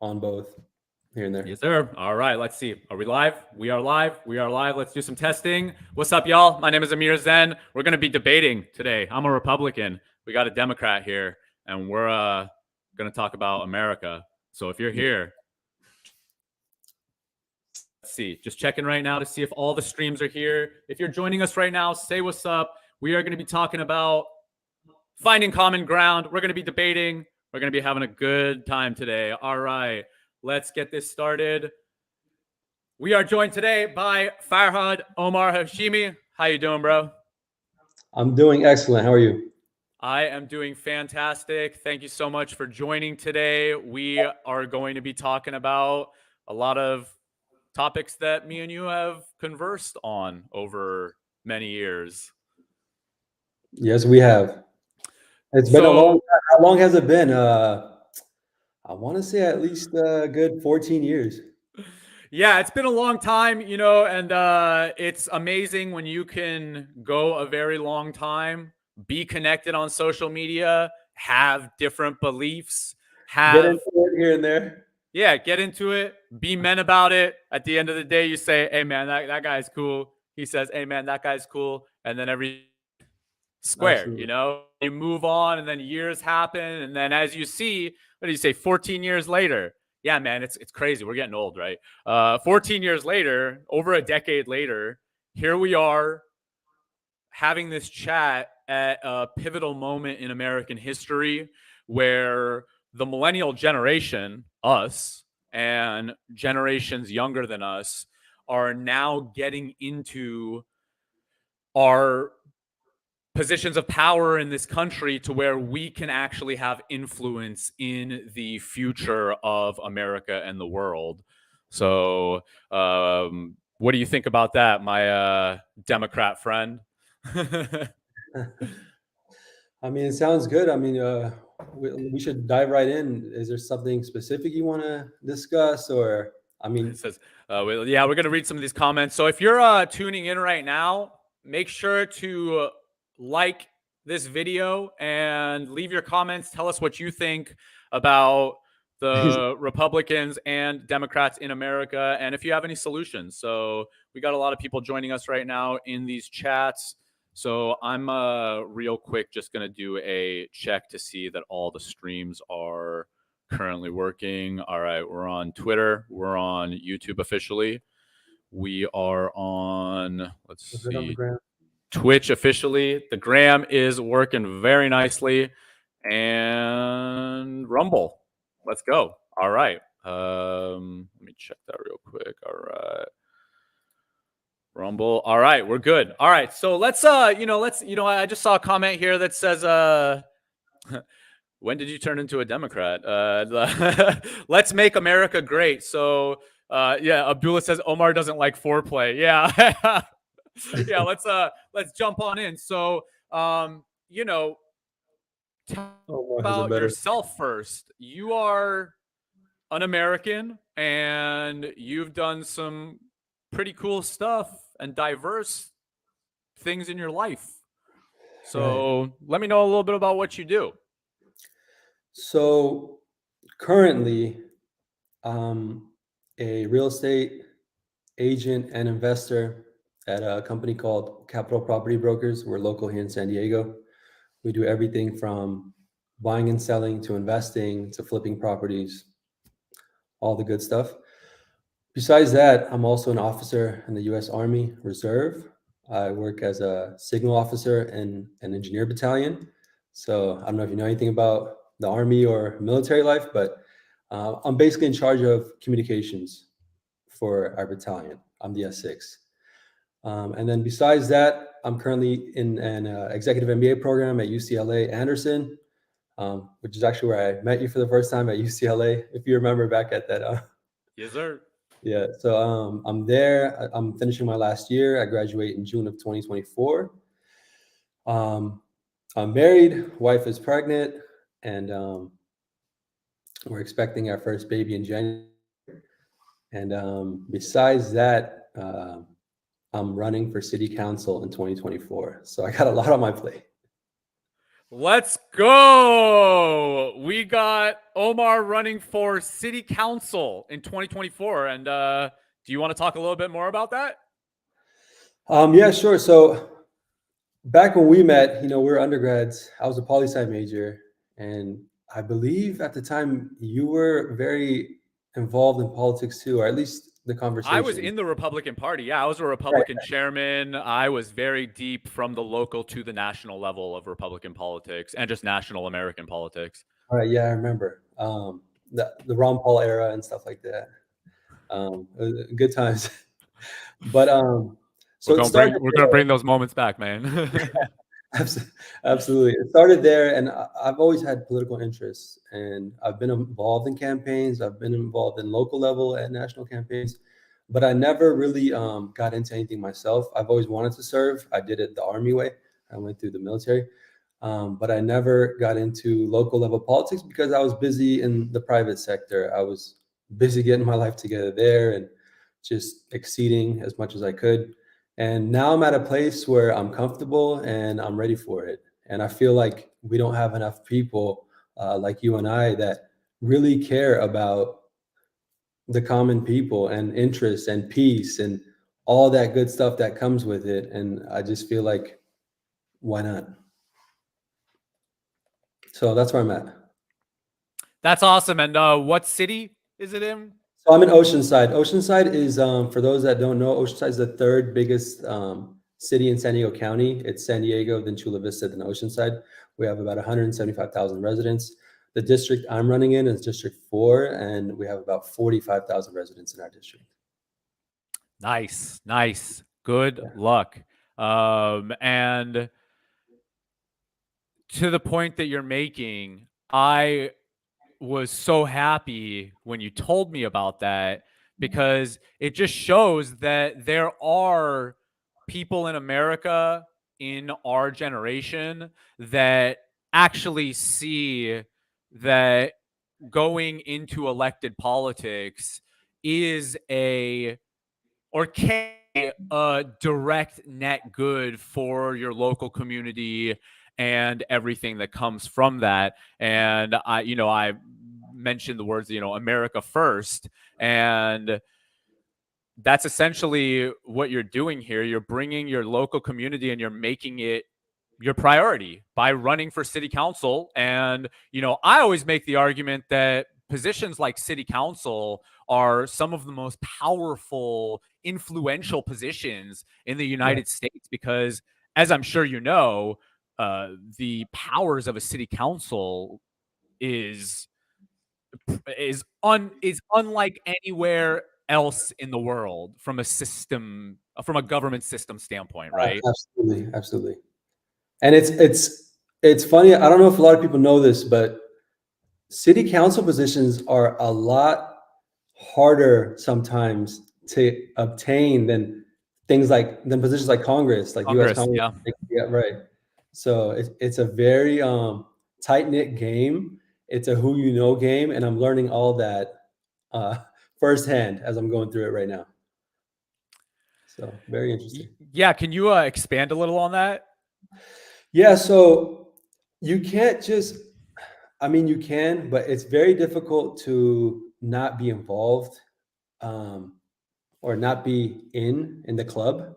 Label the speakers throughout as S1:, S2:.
S1: on both here and there.
S2: Yes, sir. All right, let's see. Are we live? We are live. We are live. Let's do some testing. What's up, y'all? My name is Amir Zen. We're going to be debating today. I'm a Republican. We got a Democrat here, and we're going to talk about America. So if you're here, let's see. Just checking right now to see if all the streams are here. If you're joining us right now, say what's up. We are going to be talking about finding common ground. We're going to be debating. We're going to be having a good time today. All right. Let's get this started. We are joined today by Farhad Omar Hashimi. How you doing, bro?
S1: I'm doing excellent. How are you?
S2: I am doing fantastic. Thank you so much for joining today. We are going to be talking about a lot of topics that me and you have conversed on over many years.
S1: Yes, we have. It's been a long time. How long has it been? I want to say at least a good 14 years.
S2: Yeah, it's been a long time, and it's amazing when you can go a very long time, be connected on social media, have different beliefs,
S1: Get into it here and there.
S2: Yeah, get into it, be men about it. At the end of the day, you say, hey, man, that guy's cool. He says, hey, man, that guy's cool. And then every square,
S1: Absolutely.
S2: You move on, and then years happen. And then as you see, what do you say, 14 years later? Yeah, man, it's crazy. We're getting old, right? 14 years later, over a decade later, here we are having this chat at a pivotal moment in American history where the millennial generation, us, and generations younger than us are now getting into our positions of power in this country to where we can actually have influence in the future of America and the world. So, what do you think about that, my Democrat friend?
S1: I mean, it sounds good. I mean, we should dive right in. Is there something specific you want to discuss, or I mean,
S2: It says, yeah, we're gonna read some of these comments. So if you're tuning in right now, make sure to like this video and leave your comments. Tell us what you think about the Republicans and Democrats in America, and if you have any solutions. So we got a lot of people joining us right now in these chats. So I'm real quick just gonna do a check to see that all the streams are currently working. All right, we're on Twitter, we're on YouTube officially, we are on, let's see, Twitch officially. The gram is working very nicely, and Rumble. Let's go. All right. Let me check that real quick. All right. Rumble. All right, we're good. All right, so let's I just saw a comment here that says when did you turn into a Democrat? Let's make America great. So yeah, Abdullah says Omar doesn't like foreplay. Yeah. Yeah, let's jump on in. So tell about yourself first. You are an American and you've done some pretty cool stuff and diverse things in your life. So let me know a little bit about what you do.
S1: So currently, I'm a real estate agent and investor at a company called Capital Property Brokers. We're local here in San Diego. We do everything from buying and selling to investing to flipping properties, all the good stuff. Besides that, I'm also an officer in the U.S. Army Reserve. I work as a signal officer in an engineer battalion. So I don't know if you know anything about the Army or military life, but I'm basically in charge of communications for our battalion. I'm the S6. And then besides that, I'm currently in an executive MBA program at UCLA Anderson, which is actually where I met you for the first time at UCLA, if you remember back at that.
S2: Yes, sir.
S1: Yeah, so I'm there. I'm finishing my last year. I graduate in June of 2024. I'm married, wife is pregnant, and we're expecting our first baby in January. And besides that, I'm running for city council in 2024. So I got a lot on my plate.
S2: Let's go. We got Omar running for city council in 2024. And do you want to talk a little bit more about that?
S1: Yeah, sure. So back when we met, we were undergrads. I was a poli-sci major, and I believe at the time you were very involved in politics too, or at least the
S2: I was
S1: conversation.
S2: in the Republican Party. Yeah, I was a
S1: Right.
S2: Republican chairman. I was very deep from the local to the national level of Republican politics and just national American politics.
S1: All right. Yeah, I remember the Ron Paul era and stuff like that. Good times. But so it started
S2: We're gonna
S1: there.
S2: bring those moments back, man.
S1: Absolutely. It started there, and I've always had political interests, and I've been involved in campaigns. I've been involved in local level and national campaigns, but I never really got into anything myself. I've always wanted to serve. I did it the Army way. I went through the military, but I never got into local level politics because I was busy in the private sector. I was busy getting my life together there and just exceeding as much as I could. And now I'm at a place where I'm comfortable and I'm ready for it. And I feel like we don't have enough people like you and I that really care about the common people and interests and peace and all that good stuff that comes with it. And I just feel like, why not? So that's where I'm at.
S2: That's awesome. And what city is it in?
S1: So I'm in Oceanside. Oceanside is, for those that don't know, Oceanside is the third biggest city in San Diego County. It's San Diego, then Chula Vista, then Oceanside. We have about 175,000 residents. The district I'm running in is District 4, and we have about 45,000 residents in our district.
S2: Nice, nice. Good luck. And to the point that you're making, I was so happy when you told me about that, because it just shows that there are people in America in our generation that actually see that going into elected politics is or can be a direct net good for your local community and everything that comes from that. And I mentioned the words, America first. And that's essentially what you're doing here. You're bringing your local community and you're making it your priority by running for city council. And, I always make the argument that positions like city council are some of the most powerful, influential positions in the United States, because, as I'm sure you know, the powers of a city council is unlike anywhere else in the world from a government system standpoint, right?
S1: Absolutely, absolutely. And it's funny. I don't know if a lot of people know this, but city council positions are a lot harder sometimes to obtain than than positions like Congress, like U.S.
S2: Congress,
S1: Congress.
S2: yeah.
S1: Yeah, right. So it's a very tight-knit game. It's a who you know game, and I'm learning all that uh, firsthand as I'm going through it right now. So very interesting.
S2: Yeah, can you expand a little on that?
S1: Yeah, so you can't just, I mean, you can, but it's very difficult to not be involved or not be in the club,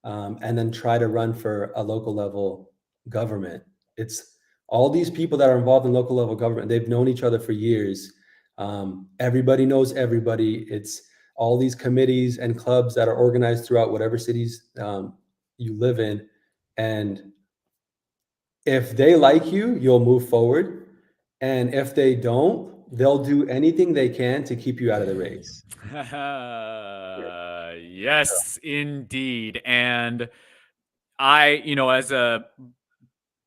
S1: and then try to run for a local level government. It's all these people that are involved in local level government. They've known each other for years. Everybody knows everybody. It's all these committees and clubs that are organized throughout whatever cities you live in. And if they like you, you'll move forward. And if they don't, they'll do anything they can to keep you out of the race.
S2: Yes, indeed. And I, as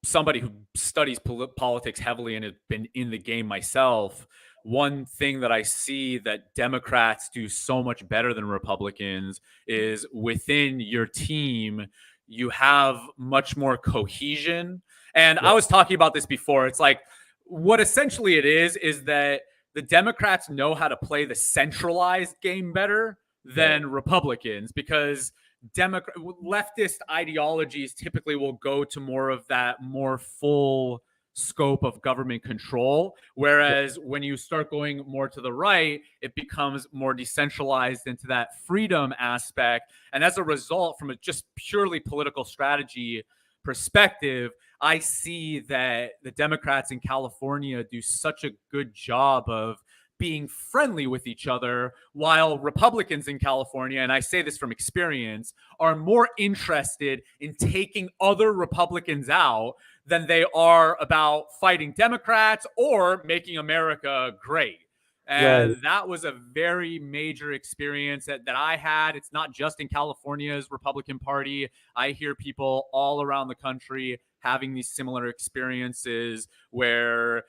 S2: somebody who studies politics heavily and has been in the game myself, one thing that I see that Democrats do so much better than Republicans is within your team, you have much more cohesion. And I was talking about this before. It's like, what essentially it is that the Democrats know how to play the centralized game better than Republicans, because leftist ideologies typically will go to more of that more full scope of government control, whereas when you start going more to the right, it becomes more decentralized into that freedom aspect. And as a result, from a just purely political strategy perspective, I see that the Democrats in California do such a good job of being friendly with each other, while Republicans in California, and I say this from experience, are more interested in taking other Republicans out than they are about fighting Democrats or making America great. And that was a very major experience that I had. It's not just in California's Republican Party. I hear people all around the country having these similar experiences where,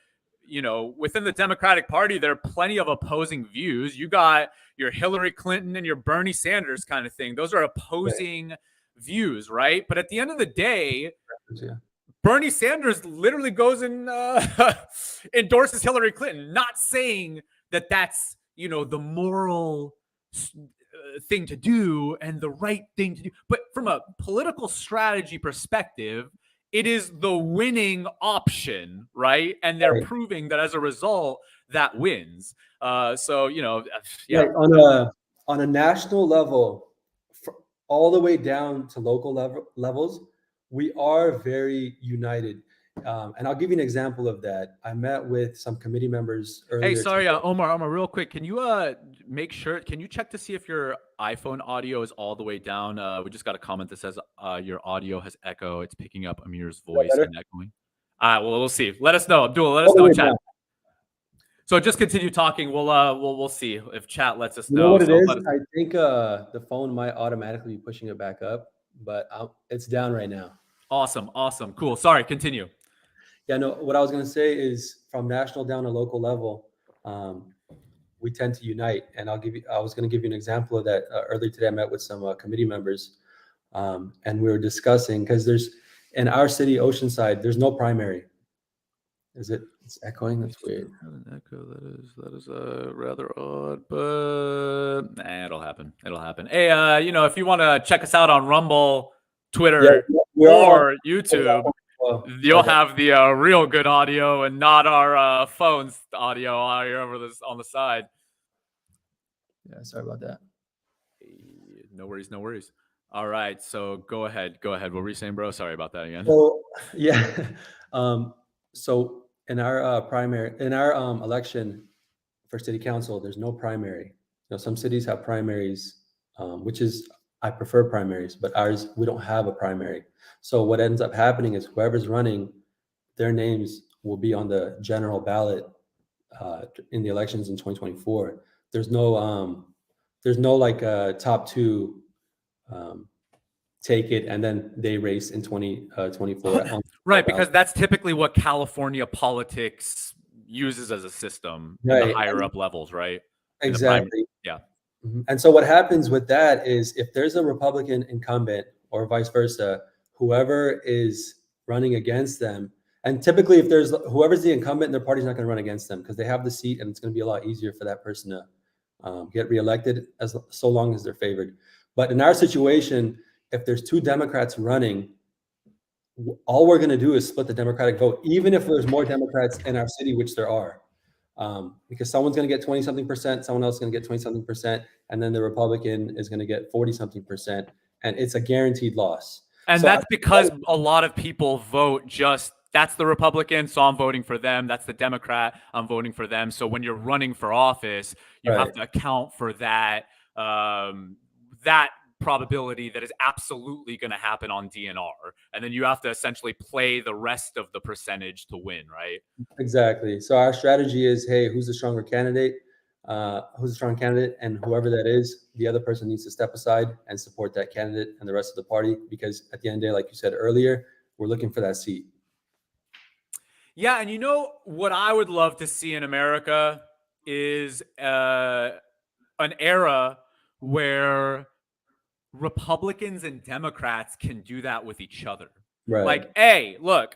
S2: you know, within the Democratic Party, there are plenty of opposing views. You got your Hillary Clinton and your Bernie Sanders kind of thing. Those are opposing views, right? But at the end of the day, Bernie Sanders literally goes and endorses Hillary Clinton, not saying that that's, you know, the moral thing to do and the right thing to do. But from a political strategy perspective, it is the winning option, right? And they're proving that as a result, that wins. So, you know,
S1: on a national level, all the way down to local levels, we are very united. And I'll give you an example of that. I met with some committee members earlier.
S2: Hey, sorry, Omar, real quick. Can you make sure, can you check to see if your iPhone audio is all the way down? We just got a comment that says your audio has echo. It's picking up Amir's voice and echoing. Well, we'll see. Let us know. Abdul, let us know in chat. So just continue talking. We'll see if chat lets us know.
S1: You know what it is? I think the phone might automatically be pushing it back up, but it's down right now.
S2: Awesome. Cool. Sorry, continue.
S1: Yeah, no, what I was going to say is from national down to local level, we tend to unite. And I was going to give you an example of that. Earlier today, I met with some committee members and we were discussing, because in our city, Oceanside, there's no primary. It's echoing? That's weird.
S2: An echo. That is rather odd, but it'll happen. Hey, you know, if you want to check us out on Rumble, Twitter, or YouTube, you'll have the real good audio and not our phone's audio here on the side.
S1: Yeah, sorry about that.
S2: No worries. All right, so go ahead. What were you saying, bro? Sorry about that again.
S1: So yeah, so in our election for city council, there's no primary. You know, some cities have primaries, which is, I prefer primaries, but ours, we don't have a primary. So what ends up happening is whoever's running, their names will be on the general ballot in the elections in 2024. There's no like top two take it and then they race in 2024.
S2: Right, because that's typically what California politics uses as a system in the higher up levels, right?
S1: Exactly.
S2: Yeah.
S1: And so what happens with that is if there's a Republican incumbent or vice versa, whoever is running against them, and typically if there's whoever's the incumbent, their party's not going to run against them because they have the seat and it's going to be a lot easier for that person to get reelected so long as they're favored. But in our situation, if there's two Democrats running, all we're going to do is split the Democratic vote, even if there's more Democrats in our city, which there are. Because someone's going to get 20-something%, someone else is going to get 20-something%, and then the Republican is going to get 40-something%, and it's a guaranteed loss.
S2: And so that's because a lot of people vote that's the Republican, so I'm voting for them. That's the Democrat, I'm voting for them. So when you're running for office, you have to account for that that probability that is absolutely going to happen on DNR. And then you have to essentially play the rest of the percentage to win, right?
S1: Exactly. So our strategy is, hey, who's the stronger candidate? Who's a strong candidate? And whoever that is, the other person needs to step aside and support that candidate and the rest of the party. Because at the end of the day, like you said earlier, we're looking for that seat.
S2: Yeah. And you know what I would love to see in America is an era where Republicans and Democrats can do that with each other.
S1: Right.
S2: Like, hey, look,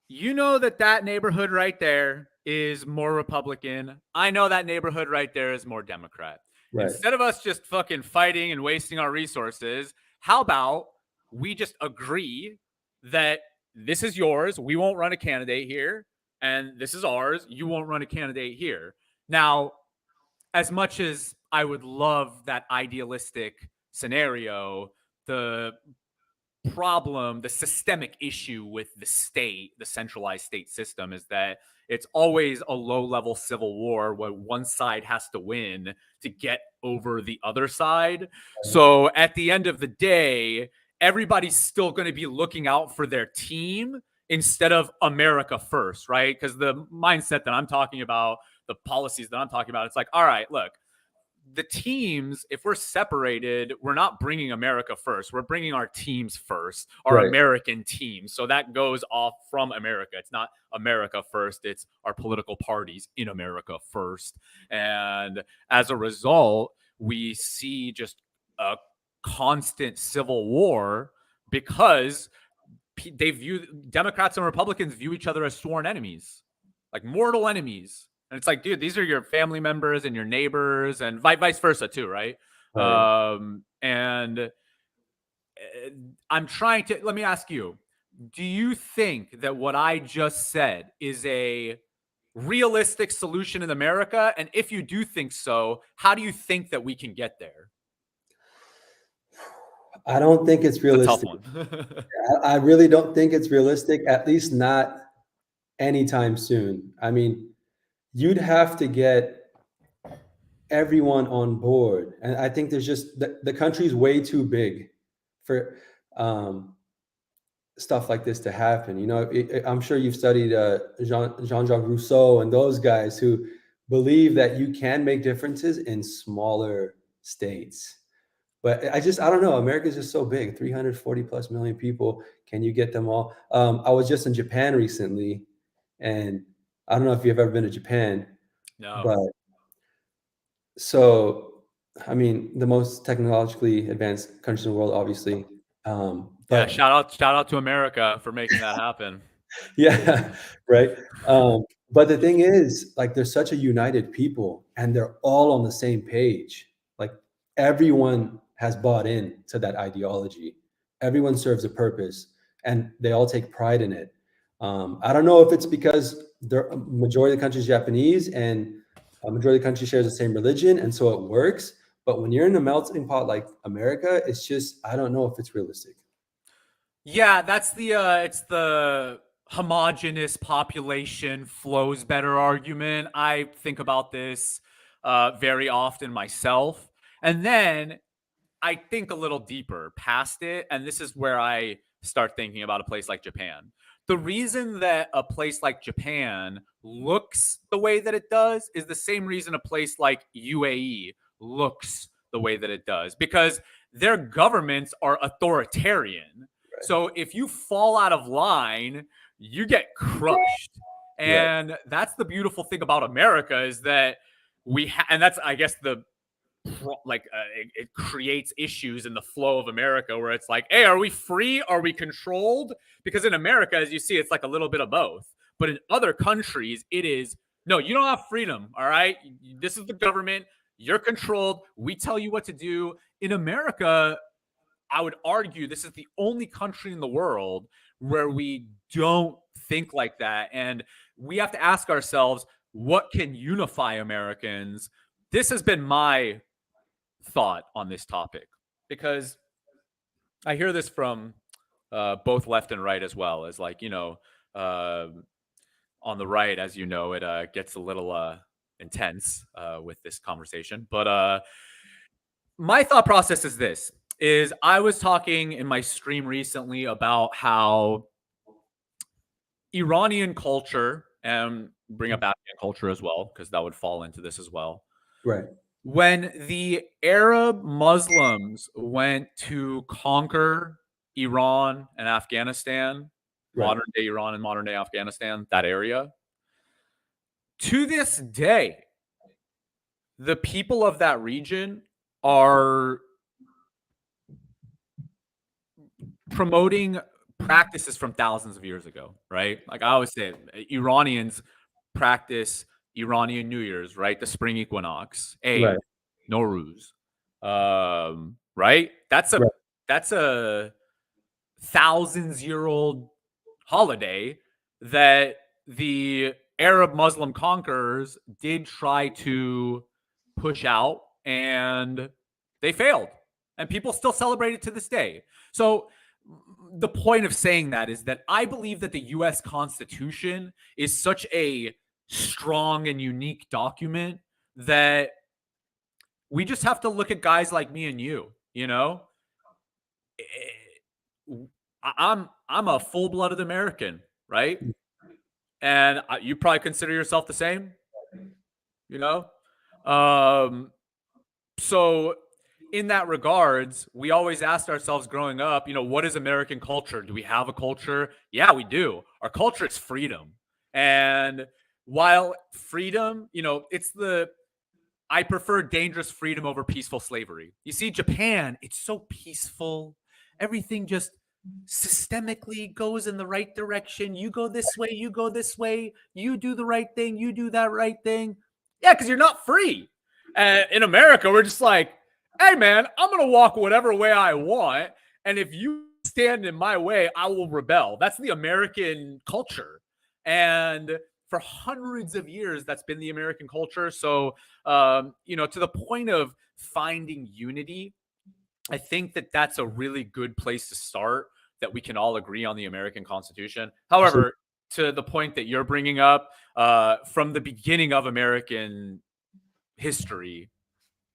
S2: you know that neighborhood right there is more Republican. I know that neighborhood right there is more Democrat.
S1: Right.
S2: Instead of us just fucking fighting and wasting our resources, how about we just agree that this is yours, we won't run a candidate here, and this is ours, you won't run a candidate here. Now, as much as I would love that idealistic scenario, the problem, the systemic issue with the state, the centralized state system, is that it's always a low level civil war where one side has to win to get over the other side. So at the end of the day, everybody's still going to be looking out for their team instead of America first, right? Because the mindset that I'm talking about, the policies that I'm talking about, it's like, all right, look, the teams, if we're separated, we're not bringing America first. We're bringing our teams first, our
S1: Right.
S2: American teams. So that goes off from America. It's not America first. It's our political parties in America first. And as a result, we see just a constant civil war because they view Democrats and Republicans view each other as sworn enemies, like mortal enemies. And it's like, dude, these are your family members and your neighbors, and vice versa too, right?
S1: Right.
S2: And I'm trying to let me ask you: do you think that what I just said is a realistic solution in America? And if you do think so, how do you think that we can get there?
S1: I don't think it's
S2: It's a tough
S1: realistic.
S2: one.
S1: I really don't think it's realistic, at least not anytime soon. I mean, you'd have to get everyone on board. And I think there's just the country's way too big for stuff like this to happen. You know, I'm sure you've studied Jean-Jacques Rousseau and those guys who believe that you can make differences in smaller states. But I don't know. America's just so big, 340 plus million people. Can you get them all? I was just in Japan recently, and I don't know if you've ever been to Japan,
S2: No.
S1: but so, I mean, the most technologically advanced countries in the world, obviously.
S2: Yeah,
S1: But
S2: shout out to America for making that happen.
S1: yeah, right. But the thing is, like, they're such a united people, and they're all on the same page. Like, everyone has bought in to that ideology. Everyone serves a purpose, and they all take pride in it. I don't know if it's because the majority of the country is Japanese, and a majority of the country shares the same religion, and so it works. But when you're in a melting pot like America, it's just, I don't know if it's realistic.
S2: Yeah, that's the it's the homogenous population flows better argument. I think about this very often myself. And then I think a little deeper past it, and this is where I start thinking about a place like Japan. The reason that a place like Japan looks the way that it does is the same reason a place like UAE looks the way that it does, because their governments are authoritarian. So if you fall out of line, you get crushed.
S1: Right.
S2: And that's the beautiful thing about America, is that and that's, I guess, it creates issues in the flow of America, where it's like, hey, are we free? Are we controlled? Because in America, as you see, it's like a little bit of both. But in other countries, it is, no, you don't have freedom. All right. This is the government. You're controlled. We tell you what to do. In America, I would argue this is the only country in the world where we don't think like that. And we have to ask ourselves, what can unify Americans? This has been my thought on this topic, because I hear this from both left and right, as well as, like, on the right, as you know, it gets a little intense with this conversation. But my thought process is this: is I was talking in my stream recently about how Iranian culture, and bring up Afghan culture as well, because that would fall into this as well.
S1: Right.
S2: When the Arab Muslims went to conquer Iran and Afghanistan,
S1: Right.
S2: modern day Iran and modern day Afghanistan, that area, to this day, the people of that region are promoting practices from thousands of years ago, right? Like I always say, Iranians practice Iranian New Year's, right? The spring equinox. Hey,
S1: Right.
S2: Nowruz. Right? That's a thousands-year-old holiday that the Arab Muslim conquerors did try to push out, and they failed. And people still celebrate it to this day. So the point of saying that is that I believe that the US Constitution is such a strong and unique document that we just have to look at guys like me and you, you know? I'm a full-blooded American, right? And you probably consider yourself the same, you know? So in that regards, we always asked ourselves growing up, what is American culture? Do we have a culture? Yeah, we do. Our culture is freedom. And while freedom, I prefer dangerous freedom over peaceful slavery. You see, Japan, it's so peaceful. Everything just systemically goes in the right direction. You go this way, you go this way, you do the right thing, you do that right thing. Yeah, because you're not free. In America, we're just like, hey, man, I'm going to walk whatever way I want. And if you stand in my way, I will rebel. That's the American culture. And for hundreds of years, that's been the American culture. So, to the point of finding unity, I think that that's a really good place to start, that we can all agree on the American Constitution. However, to the point that you're bringing up, from the beginning of American history,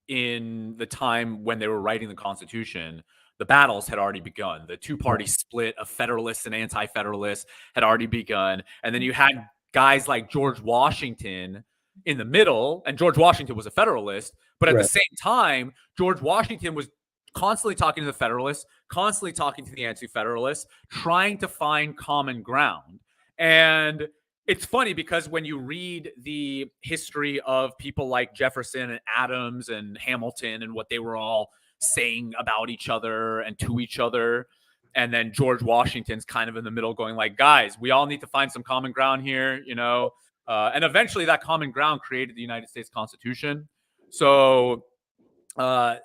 S2: in the time when they were writing the Constitution, the battles had already begun. The two-party split of Federalists and Anti-Federalists had already begun. And then you had guys like George Washington in the middle, and George Washington was a Federalist, but at the same time, George Washington was constantly talking to the Federalists, constantly talking to the Anti-Federalists, trying to find common ground. And it's funny because when you read the history of people like Jefferson and Adams and Hamilton and what they were all saying about each other and to each other, and then George Washington's kind of in the middle going like, guys, we all need to find some common ground here, and eventually that common ground created the United States Constitution. So my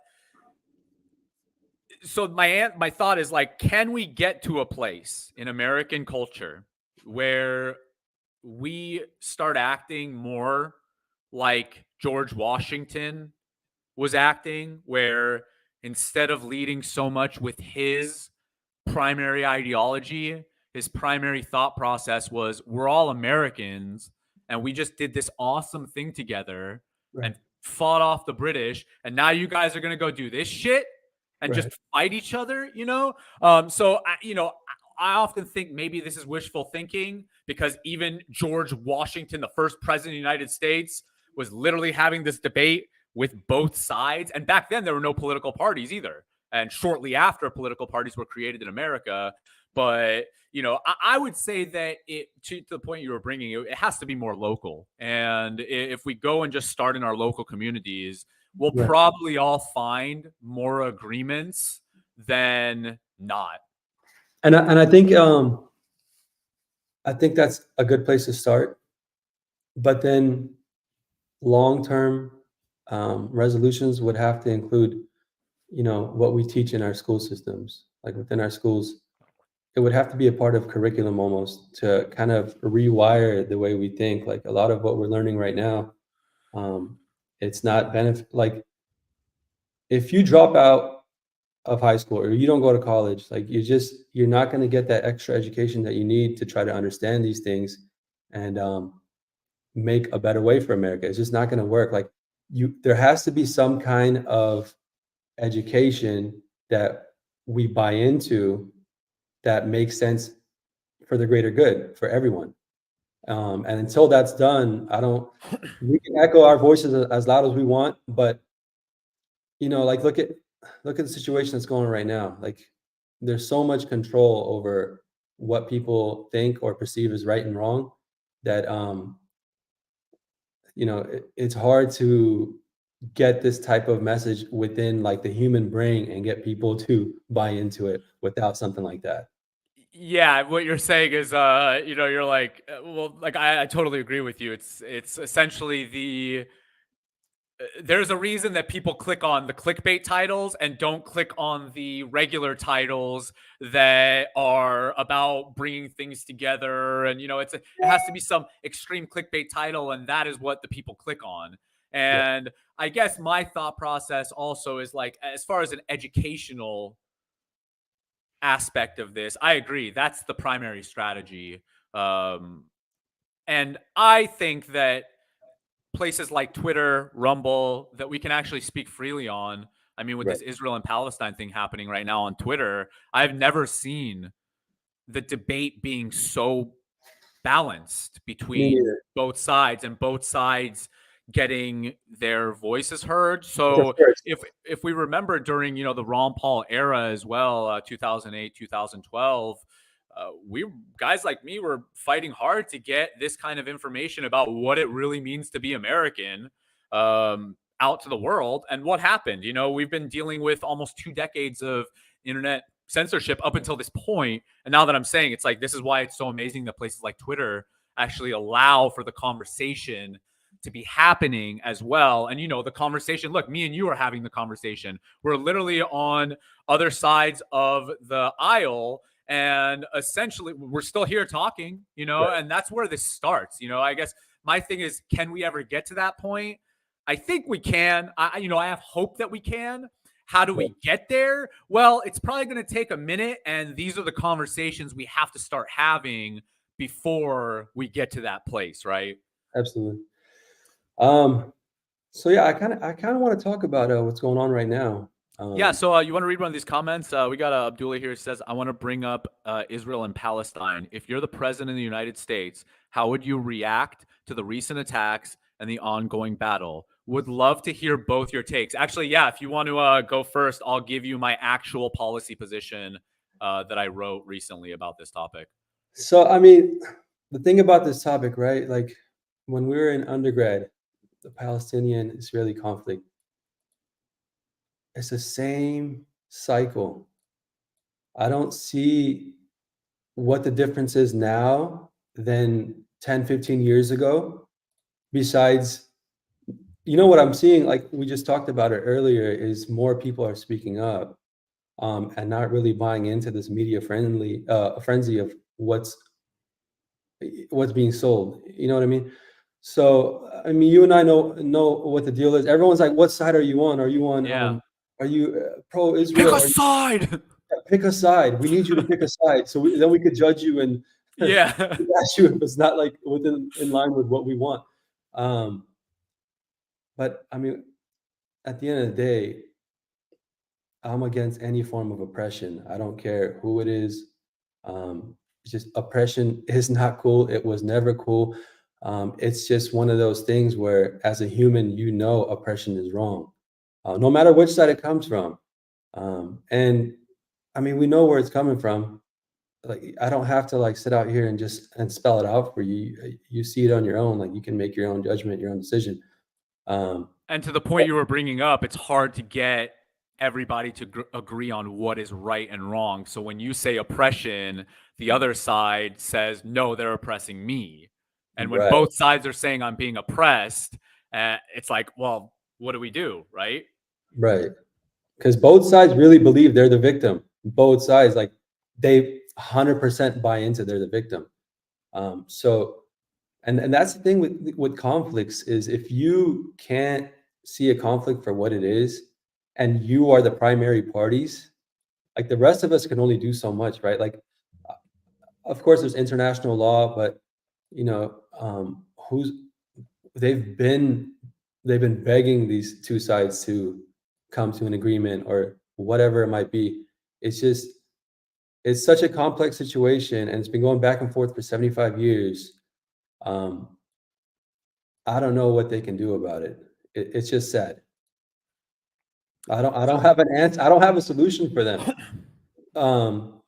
S2: thought is like, can we get to a place in American culture where we start acting more like George Washington was acting, where instead of leading so much with his primary ideology, his primary thought process was, we're all Americans and we just did this awesome thing together and fought off the British, and now you guys are going to go do this shit and just fight each other, So I often think maybe this is wishful thinking, because even George Washington, the first president of the United States, was literally having this debate with both sides. And back then, there were no political parties either. And shortly after, political parties were created in America. But, I would say that to the point you were bringing, it has to be more local. And if we go and just start in our local communities, we'll probably all find more agreements than not.
S1: And I think that's a good place to start. But then long-term resolutions would have to include, what we teach in our school systems. Like within our schools, it would have to be a part of curriculum almost, to kind of rewire the way we think. Like a lot of what we're learning right now, it's not benefit. Like if you drop out of high school or you don't go to college, like you're not going to get that extra education that you need to try to understand these things and make a better way for America. It's just not going to work. Like there has to be some kind of education that we buy into that makes sense for the greater good for everyone. And until that's done, we can echo our voices as loud as we want, but like look at the situation that's going on right now. Like there's so much control over what people think or perceive as right and wrong that it's hard to get this type of message within like the human brain and get people to buy into it without something like that.
S2: Yeah, what you're saying is, you're like, well, like I totally agree with you. It's essentially there's a reason that people click on the clickbait titles and don't click on the regular titles that are about bringing things together. And, it has to be some extreme clickbait title, and that is what the people click on. And I guess my thought process also is like, as far as an educational aspect of this, I agree. That's the primary strategy. And I think that places like Twitter, Rumble, that we can actually speak freely on. I mean, with
S1: Right.
S2: this Israel and Palestine thing happening right now on Twitter, I've never seen the debate being so balanced
S1: Me
S2: between
S1: neither.
S2: both sides, and both sides getting their voices heard.
S1: It's a
S2: So
S1: first.
S2: if we remember during the Ron Paul era as well, 2008, 2012, we guys like me were fighting hard to get this kind of information about what it really means to be American out to the world. And what happened? We've been dealing with almost 2 decades of internet censorship up until this point. And now that I'm saying, it's like, this is why it's so amazing that places like Twitter actually allow for the conversation to be happening as well. And the conversation, look, me and you are having the conversation. We're literally on other sides of the aisle, and essentially we're still here talking,
S1: Right.
S2: and that's where this starts. I guess my thing is, can we ever get to that point? I think we can. I have hope that we can. How do we get there? Well, it's probably going to take a minute, and these are the conversations we have to start having before we get to that place, right?
S1: Absolutely. So yeah, I kind of want to talk about what's going on right now.
S2: Yeah, so you want to read one of these comments? We got Abdullah here who says, I want to bring up Israel and Palestine. If you're the president of the United States, how would you react to the recent attacks and the ongoing battle? Would love to hear both your takes. Actually, yeah, if you want to go first, I'll give you my actual policy position that I wrote recently about this topic.
S1: So I mean, the thing about this topic, right? Like when we were in undergrad, the Palestinian-Israeli conflict, it's the same cycle. I don't see what the difference is now than 10, 15 years ago. Besides, what I'm seeing, like we just talked about it earlier, is more people are speaking up and not really buying into this media frenzy of what's being sold. You know what I mean? So I mean, you and I know what the deal is. Everyone's like, "What side are you on? Are you on?
S2: Yeah.
S1: Are you
S2: Pick
S1: pro-Israel?
S2: a side.
S1: Pick a side. We need you to pick a side, so then we could judge you and
S2: Yeah.
S1: ask you if it's not like in line with what we want." But I mean, at the end of the day, I'm against any form of oppression. I don't care who it is. It's just oppression is not cool. It was never cool. It's just one of those things where, as a human, oppression is wrong, no matter which side it comes from. And I mean, we know where it's coming from. Like, I don't have to like sit out here and spell it out for you. You see it on your own. Like, you can make your own judgment, your own decision.
S2: And to the point you were bringing up, it's hard to get everybody to agree on what is right and wrong. So when you say oppression, the other side says, no, they're oppressing me. And when
S1: Right,
S2: both sides are saying I'm being oppressed, it's like, well, what do we do? Right.
S1: right. Because both sides really believe they're the victim. Both sides, like, they 100% buy into they're the victim. So, and that's the thing with conflicts is, if you can't see a conflict for what it is, and you are the primary parties, like the rest of us can only do so much, right? Like, of course, there's international law, but who's they've been they've been begging these two sides to come to an agreement or whatever it might be. It's just it's such a complex situation, and it's been going back and forth for 75 years. Um, I don't know what they can do about it. It's just sad. I don't have an answer. I don't have a solution for them. Um,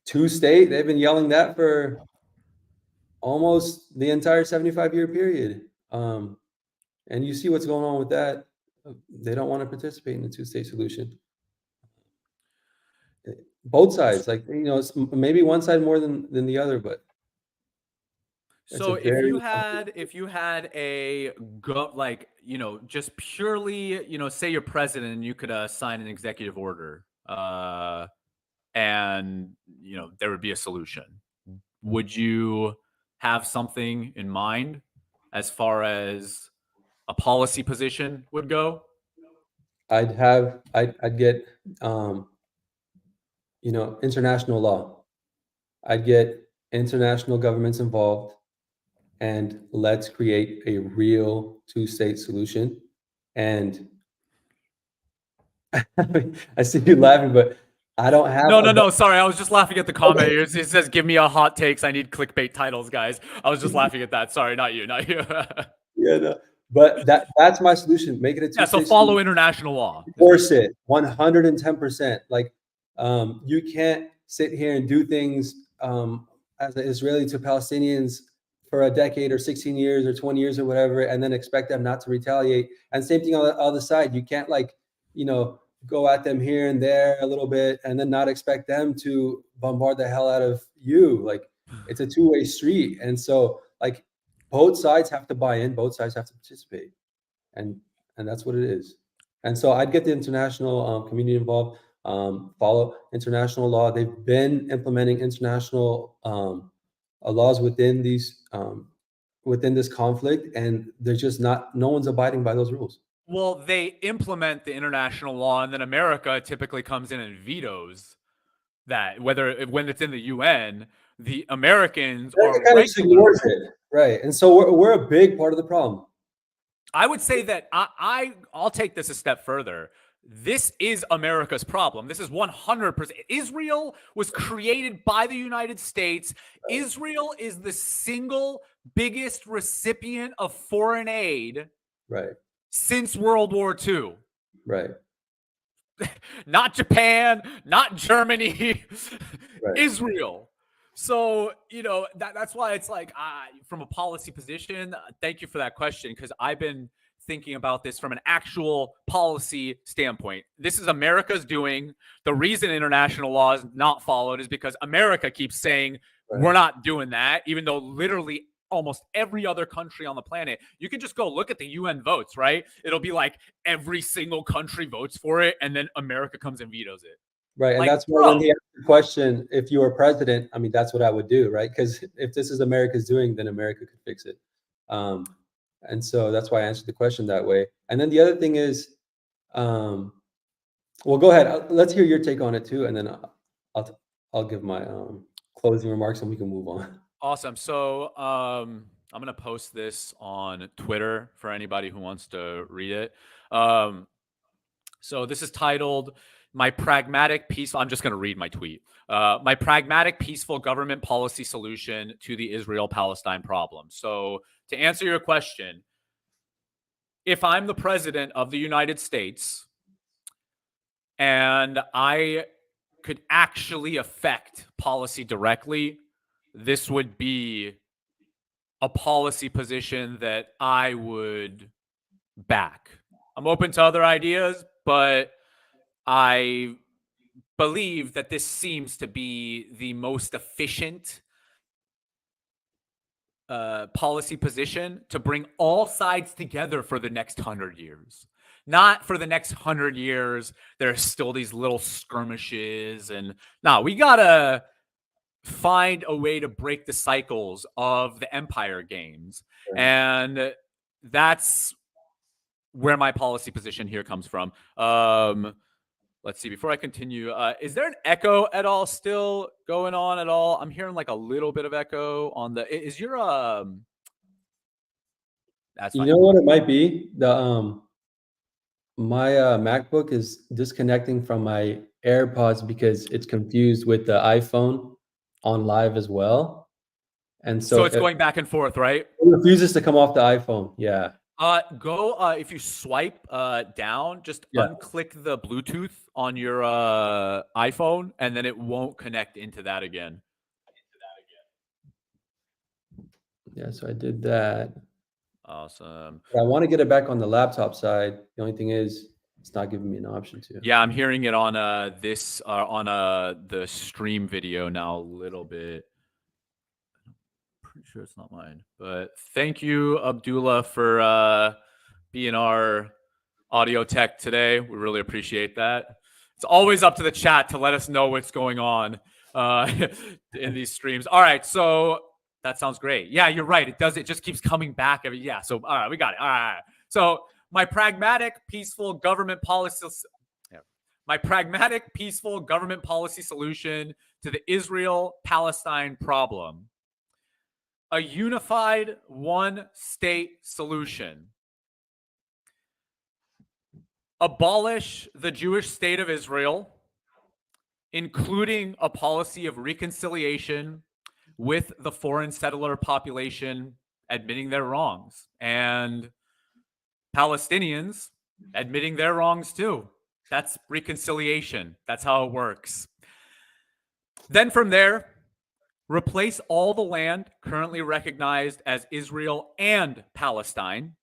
S1: two state, they've been yelling that for almost the entire 75-year period. And you see what's going on with that. They don't want to participate in the two-state solution. Both sides, like, it's maybe one side more than the other, but It's a
S2: So
S1: very
S2: if you had a go, like, just purely, say you're president and you could sign an executive order, and there would be a solution. Would you have something in mind as far as a policy position would go?
S1: I'd get international law. I'd get international governments involved, and let's create a real two-state solution. And I see you laughing, but I don't have
S2: No,
S1: a
S2: no, no. Sorry, I was just laughing at the comment. It says, "Give me a hot takes. I need clickbait titles, guys." I was just laughing at that. Sorry, not you, not you.
S1: yeah, no. But that's my solution. Make it a
S2: Yeah. So
S1: two-state solution.
S2: follow international law.
S1: Force it 110%. Like, you can't sit here and do things as an Israeli to Palestinians for a decade or 16 years or 20 years or whatever, and then expect them not to retaliate. And same thing on the other side. You can't, like, go at them here and there a little bit and then not expect them to bombard the hell out of you. Like, it's a two-way street. And so, like, both sides have to buy in, both sides have to participate. And that's what it is. And so I'd get the international community involved, follow international law. They've been implementing international laws within within this conflict, and there's just no one's abiding by those rules.
S2: Well, they implement the international law, and then America typically comes in and vetoes that. When it's in the UN, the Americans
S1: America
S2: are
S1: kind of just
S2: regular.
S1: ignores it, right? And so we're a big part of the problem.
S2: I would say that I'll take this a step further. This is America's problem. This is 100%. Israel was created by the United States. Israel is the single biggest recipient of foreign aid
S1: Right,
S2: since World War II.
S1: right,
S2: Not Japan, not Germany,
S1: right.
S2: Israel. So, that's why it's like, from a policy position, thank you for that question, because I've been thinking about this from an actual policy standpoint. This is America's doing. The reason international law is not followed is because America keeps saying,
S1: Right.
S2: we're not doing that, even though literally almost every other country on the planet, you can just go look at the UN votes, right? It'll be like every single country votes for it, and then America comes and vetoes it.
S1: Right. And
S2: Like,
S1: that's why when he asked the question, if you were president, I mean, that's what I would do, right? Because if this is America's doing, then America could fix it. And so that's why I answered the question that way. And then the other thing is, well, go ahead. Let's hear your take on it too, and then I'll give my closing remarks, and we can move on.
S2: Awesome. So I'm going to post this on Twitter for anybody who wants to read it. So this is titled, "My Pragmatic Peaceful," I'm just going to read my tweet. "My Pragmatic Peaceful Government Policy Solution to the Israel-Palestine Problem." So to answer your question, if I'm the president of the United States and I could actually affect policy directly, this would be a policy position that I would back. I'm open to other ideas, but I believe that this seems to be the most efficient policy position to bring all sides together for the next 100 years. Not for the next 100 years, there's still these little skirmishes. And now we got to find a way to break the cycles of the empire games.
S1: Right.
S2: And that's where my policy position here comes from. Let's see, before I continue, is there an echo at all still going on at all? I'm hearing like a little bit of echo on is your, that's fine.
S1: You know what it might be? My MacBook is disconnecting from my AirPods because it's confused with the iPhone on live as well. And so
S2: it's going back and forth, right?
S1: It refuses to come off the iPhone. Yeah.
S2: If you swipe down, just
S1: Yeah.
S2: unclick the Bluetooth on your iPhone, and then it won't connect into that again.
S1: Yeah, so I did that.
S2: Awesome.
S1: But I want to get it back on the laptop side. The only thing is, it's not giving me an option to.
S2: Yeah, I'm hearing it on the stream video now a little bit. pretty sure it's not mine. But thank you, Abdullah, for being our audio tech today. We really appreciate that. It's always up to the chat to let us know what's going on in these streams. All right, so that sounds great. Yeah, you're right. It does. It just keeps coming back. Yeah. So all right, we got it. All right. So my pragmatic, peaceful government policy. My pragmatic, peaceful government policy solution to the Israel-Palestine problem. A unified one-state solution. Abolish the Jewish state of Israel, including a policy of reconciliation with the foreign settler population admitting their wrongs, and Palestinians admitting their wrongs too. That's reconciliation. That's how it works. Then from there, replace all the land currently recognized as Israel and Palestine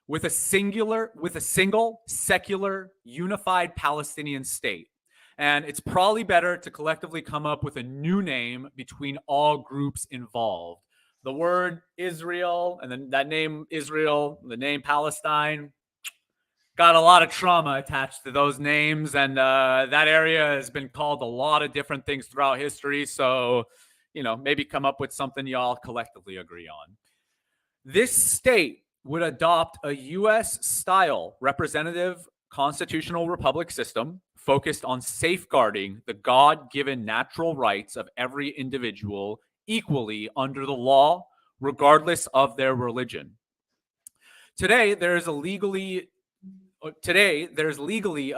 S2: with a single secular unified Palestinian state. And it's probably better to collectively come up with a new name between all groups involved. The word Israel, and then that name Israel, the name Palestine, got a lot of trauma attached to those names. And that area has been called a lot of different things throughout history. So, maybe come up with something y'all collectively agree on. This state would adopt a U.S.-style representative constitutional republic system focused on safeguarding the God-given natural rights of every individual equally under the law, regardless of their religion. Today, there's legally a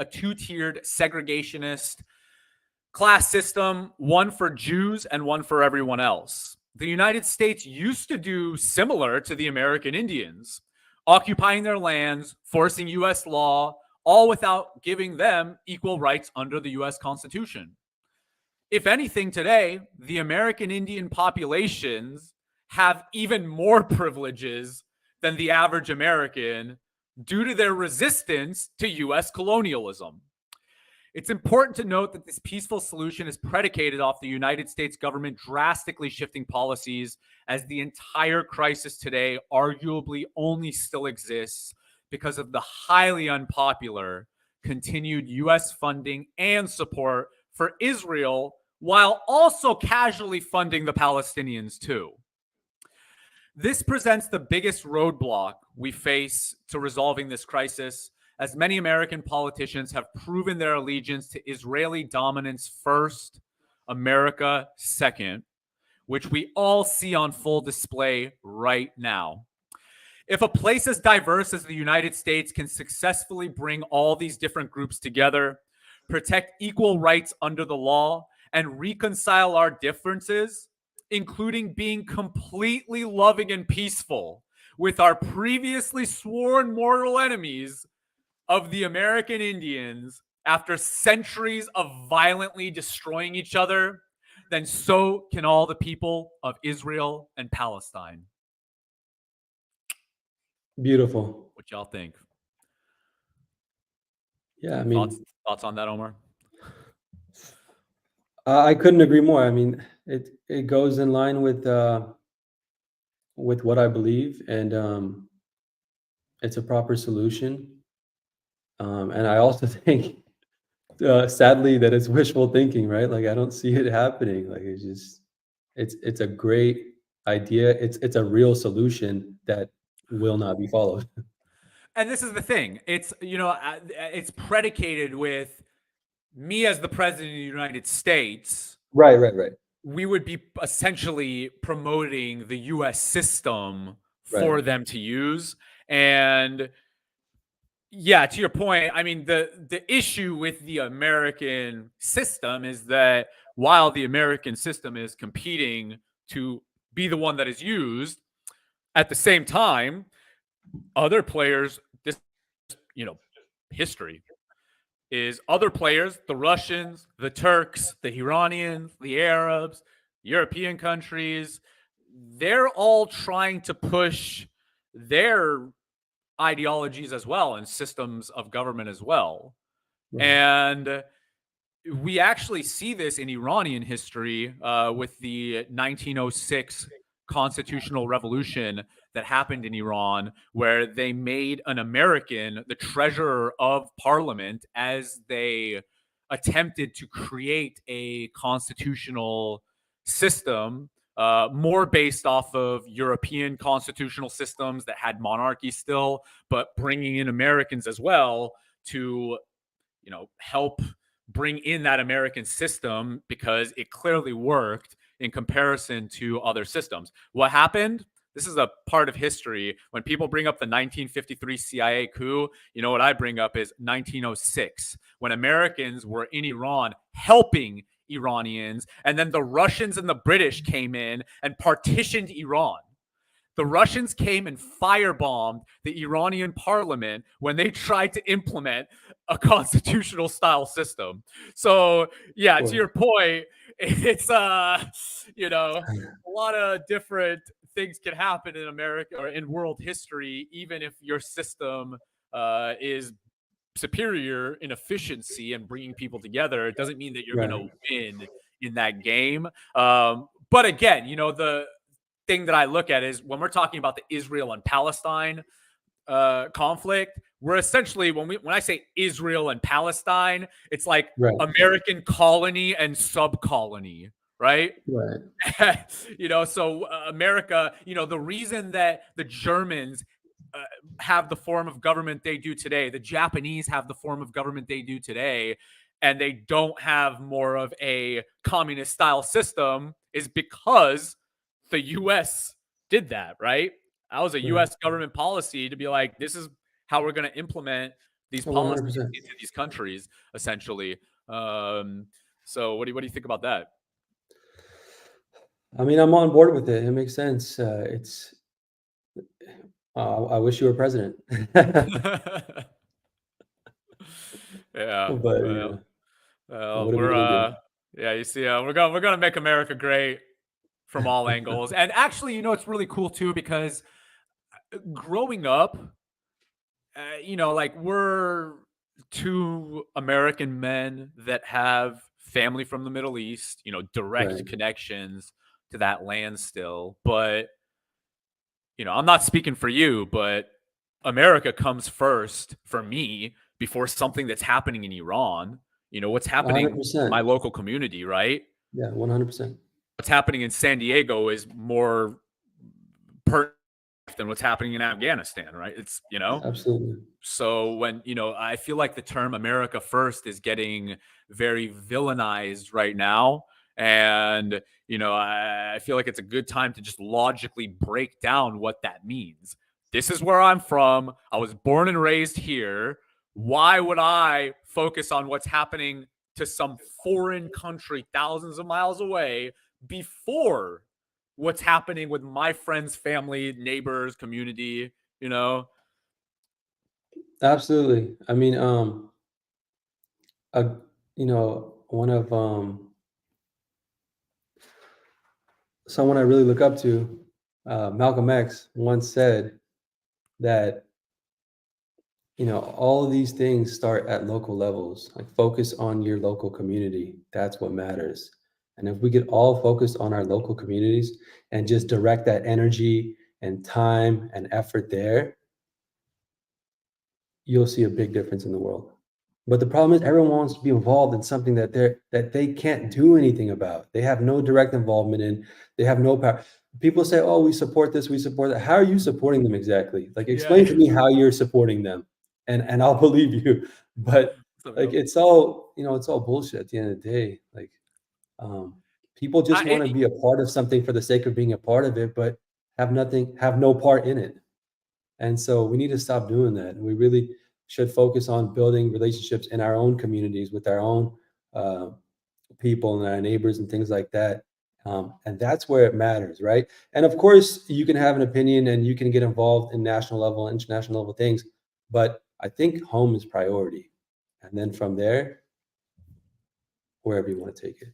S2: two-tiered segregationist class system, one for Jews and one for everyone else. The United States used to do similar to the American Indians, occupying their lands, forcing U.S. law, all without giving them equal rights under the U.S. Constitution. If anything, today, the American Indian populations have even more privileges than the average American due to their resistance to U.S. colonialism. It's important to note that this peaceful solution is predicated off the United States government drastically shifting policies, as the entire crisis today arguably only still exists because of the highly unpopular continued U.S. funding and support for Israel, while also casually funding the Palestinians too. This presents the biggest roadblock we face to resolving this crisis, as many American politicians have proven their allegiance to Israeli dominance first, America second, which we all see on full display right now. If a place as diverse as the United States can successfully bring all these different groups together, protect equal rights under the law, and reconcile our differences, including being completely loving and peaceful with our previously sworn mortal enemies of the American Indians after centuries of violently destroying each other, then so can all the people of Israel and Palestine.
S1: Beautiful.
S2: What y'all think?
S1: Yeah, I mean,
S2: thoughts on that, Omar?
S1: I couldn't agree more. I mean, it goes in line with what I believe, and it's a proper solution. And I also think, sadly, that it's wishful thinking, right? Like, I don't see it happening. Like, it's a great idea. It's a real solution that will not be followed.
S2: And this is the thing. It's, it's predicated with me as the president of the United States.
S1: Right.
S2: We would be essentially promoting the U.S. system for them to use. And yeah, to your point, I mean, the issue with the American system is that while the American system is competing to be the one that is used, at the same time, other players, history is other players, the Russians, the Turks, the Iranians, the Arabs, European countries, they're all trying to push their ideologies as well and systems of government as well. Right. And we actually see this in Iranian history with the 1906 constitutional revolution that happened in Iran, where they made an American the treasurer of parliament as they attempted to create a constitutional system more based off of European constitutional systems that had monarchy still, but bringing in Americans as well to, help bring in that American system because it clearly worked in comparison to other systems. What happened? This is a part of history. When people bring up the 1953 CIA coup, what I bring up is 1906, when Americans were in Iran helping Iranians, and then the Russians and the British came in and partitioned Iran. The Russians came and firebombed the Iranian parliament when they tried to implement a constitutional style system. So, yeah, to your point, it's a lot of different things can happen in America or in world history, even if your system is superior in efficiency and bringing people together. It doesn't mean that you're going to win in that game. But again, the thing that I look at is when we're talking about the Israel and Palestine conflict, we're essentially, when I say Israel and Palestine, it's like American colony and sub-colony, right? So America, the reason that the Germans have the form of government they do today, the Japanese have the form of government they do today, and they don't have more of a communist style system is because the U.S. did that, right? That was a U.S. government policy to be like, this is how we're going to implement these policies 100%. Into these countries, essentially. So what do you think about that?
S1: I mean, I'm on board with it. It makes sense. I wish you were president.
S2: Yeah,
S1: but
S2: we're you see, we're gonna make America great from all angles. And actually, it's really cool too, because growing up, like we're two American men that have family from the Middle East, direct connections to that land still. But, I'm not speaking for you, but America comes first for me before something that's happening in Iran. What's happening
S1: 100%.
S2: in my local community, right?
S1: Yeah, 100%.
S2: What's happening in San Diego is more pertinent than what's happening in Afghanistan, right? It's,
S1: Absolutely.
S2: So when, I feel like the term America first is getting very villainized right now. And, I feel like it's a good time to just logically break down what that means. This is where I'm from. I was born and raised here. Why would I focus on what's happening to some foreign country thousands of miles away before what's happening with my friends, family, neighbors, community,
S1: Absolutely. I mean, one of someone I really look up to, Malcolm X, once said that, all of these things start at local levels. Like, focus on your local community. That's what matters. And if we could all focus on our local communities and just direct that energy and time and effort there, you'll see a big difference in the world. But the problem is everyone wants to be involved in something that they can't do anything about. They have no direct involvement in. They have no power. People say, "Oh, we support this, we support that." How are you supporting them exactly? Like, explain to me how you're supporting them, and I'll believe you. But like, it's all it's all bullshit at the end of the day. Like, people just want to be a part of something for the sake of being a part of it, but have no part in it. And so we need to stop doing that. We really should focus on building relationships in our own communities with our own people and our neighbors and things like that. And that's where it matters, right? And of course, you can have an opinion and you can get involved in national level, international level things, but I think home is priority. And then from there, wherever you want to take it.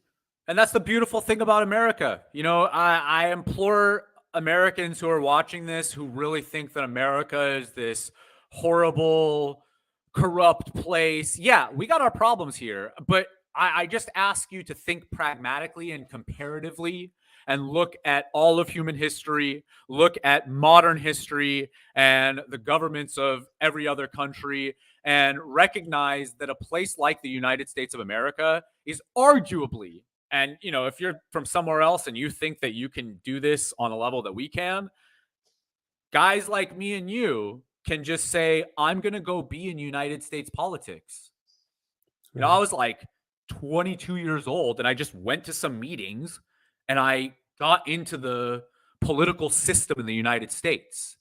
S2: And that's the beautiful thing about America. I implore Americans who are watching this, who really think that America is this horrible, corrupt place. Yeah, we got our problems here, but I just ask you to think pragmatically and comparatively and look at all of human history, look at modern history and the governments of every other country, and recognize that a place like the United States of America is arguably, and if you're from somewhere else and you think that you can do this on a level that we can, guys like me and you can just say, I'm going to go be in United States politics. I was like 22 years old and I just went to some meetings and I got into the political system in the United States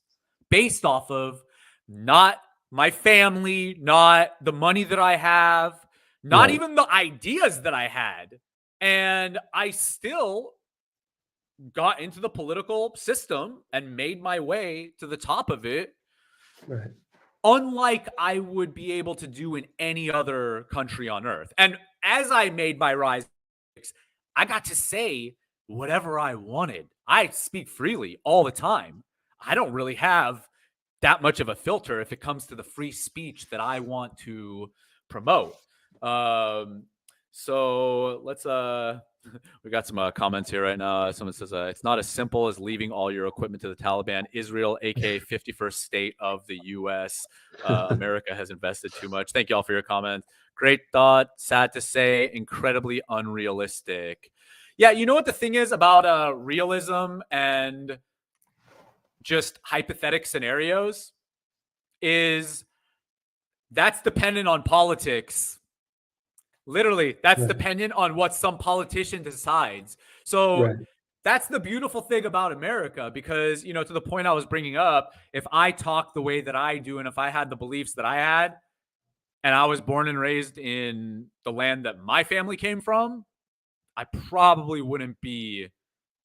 S2: based off of not my family, not the money that I have, not
S1: Right.
S2: even the ideas that I had. And I still got into the political system and made my way to the top of it,
S1: Right.
S2: unlike I would be able to do in any other country on earth. And as I made my rise, I got to say whatever I wanted. I speak freely all the time. I don't really have that much of a filter if it comes to the free speech that I want to promote. So let's we got some comments here right now. Someone says it's not as simple as leaving all your equipment to the Taliban. Israel, aka 51st state of the U.S. America has invested too much. Thank you all for your comments. Great thought. Sad to say, incredibly unrealistic. Yeah, you know what the thing is about realism and just hypothetical scenarios is that's dependent on politics. Literally, that's dependent on what some politician decides. So that's the beautiful thing about America, because, to the point I was bringing up, if I talk the way that I do and if I had the beliefs that I had and I was born and raised in the land that my family came from, I probably wouldn't be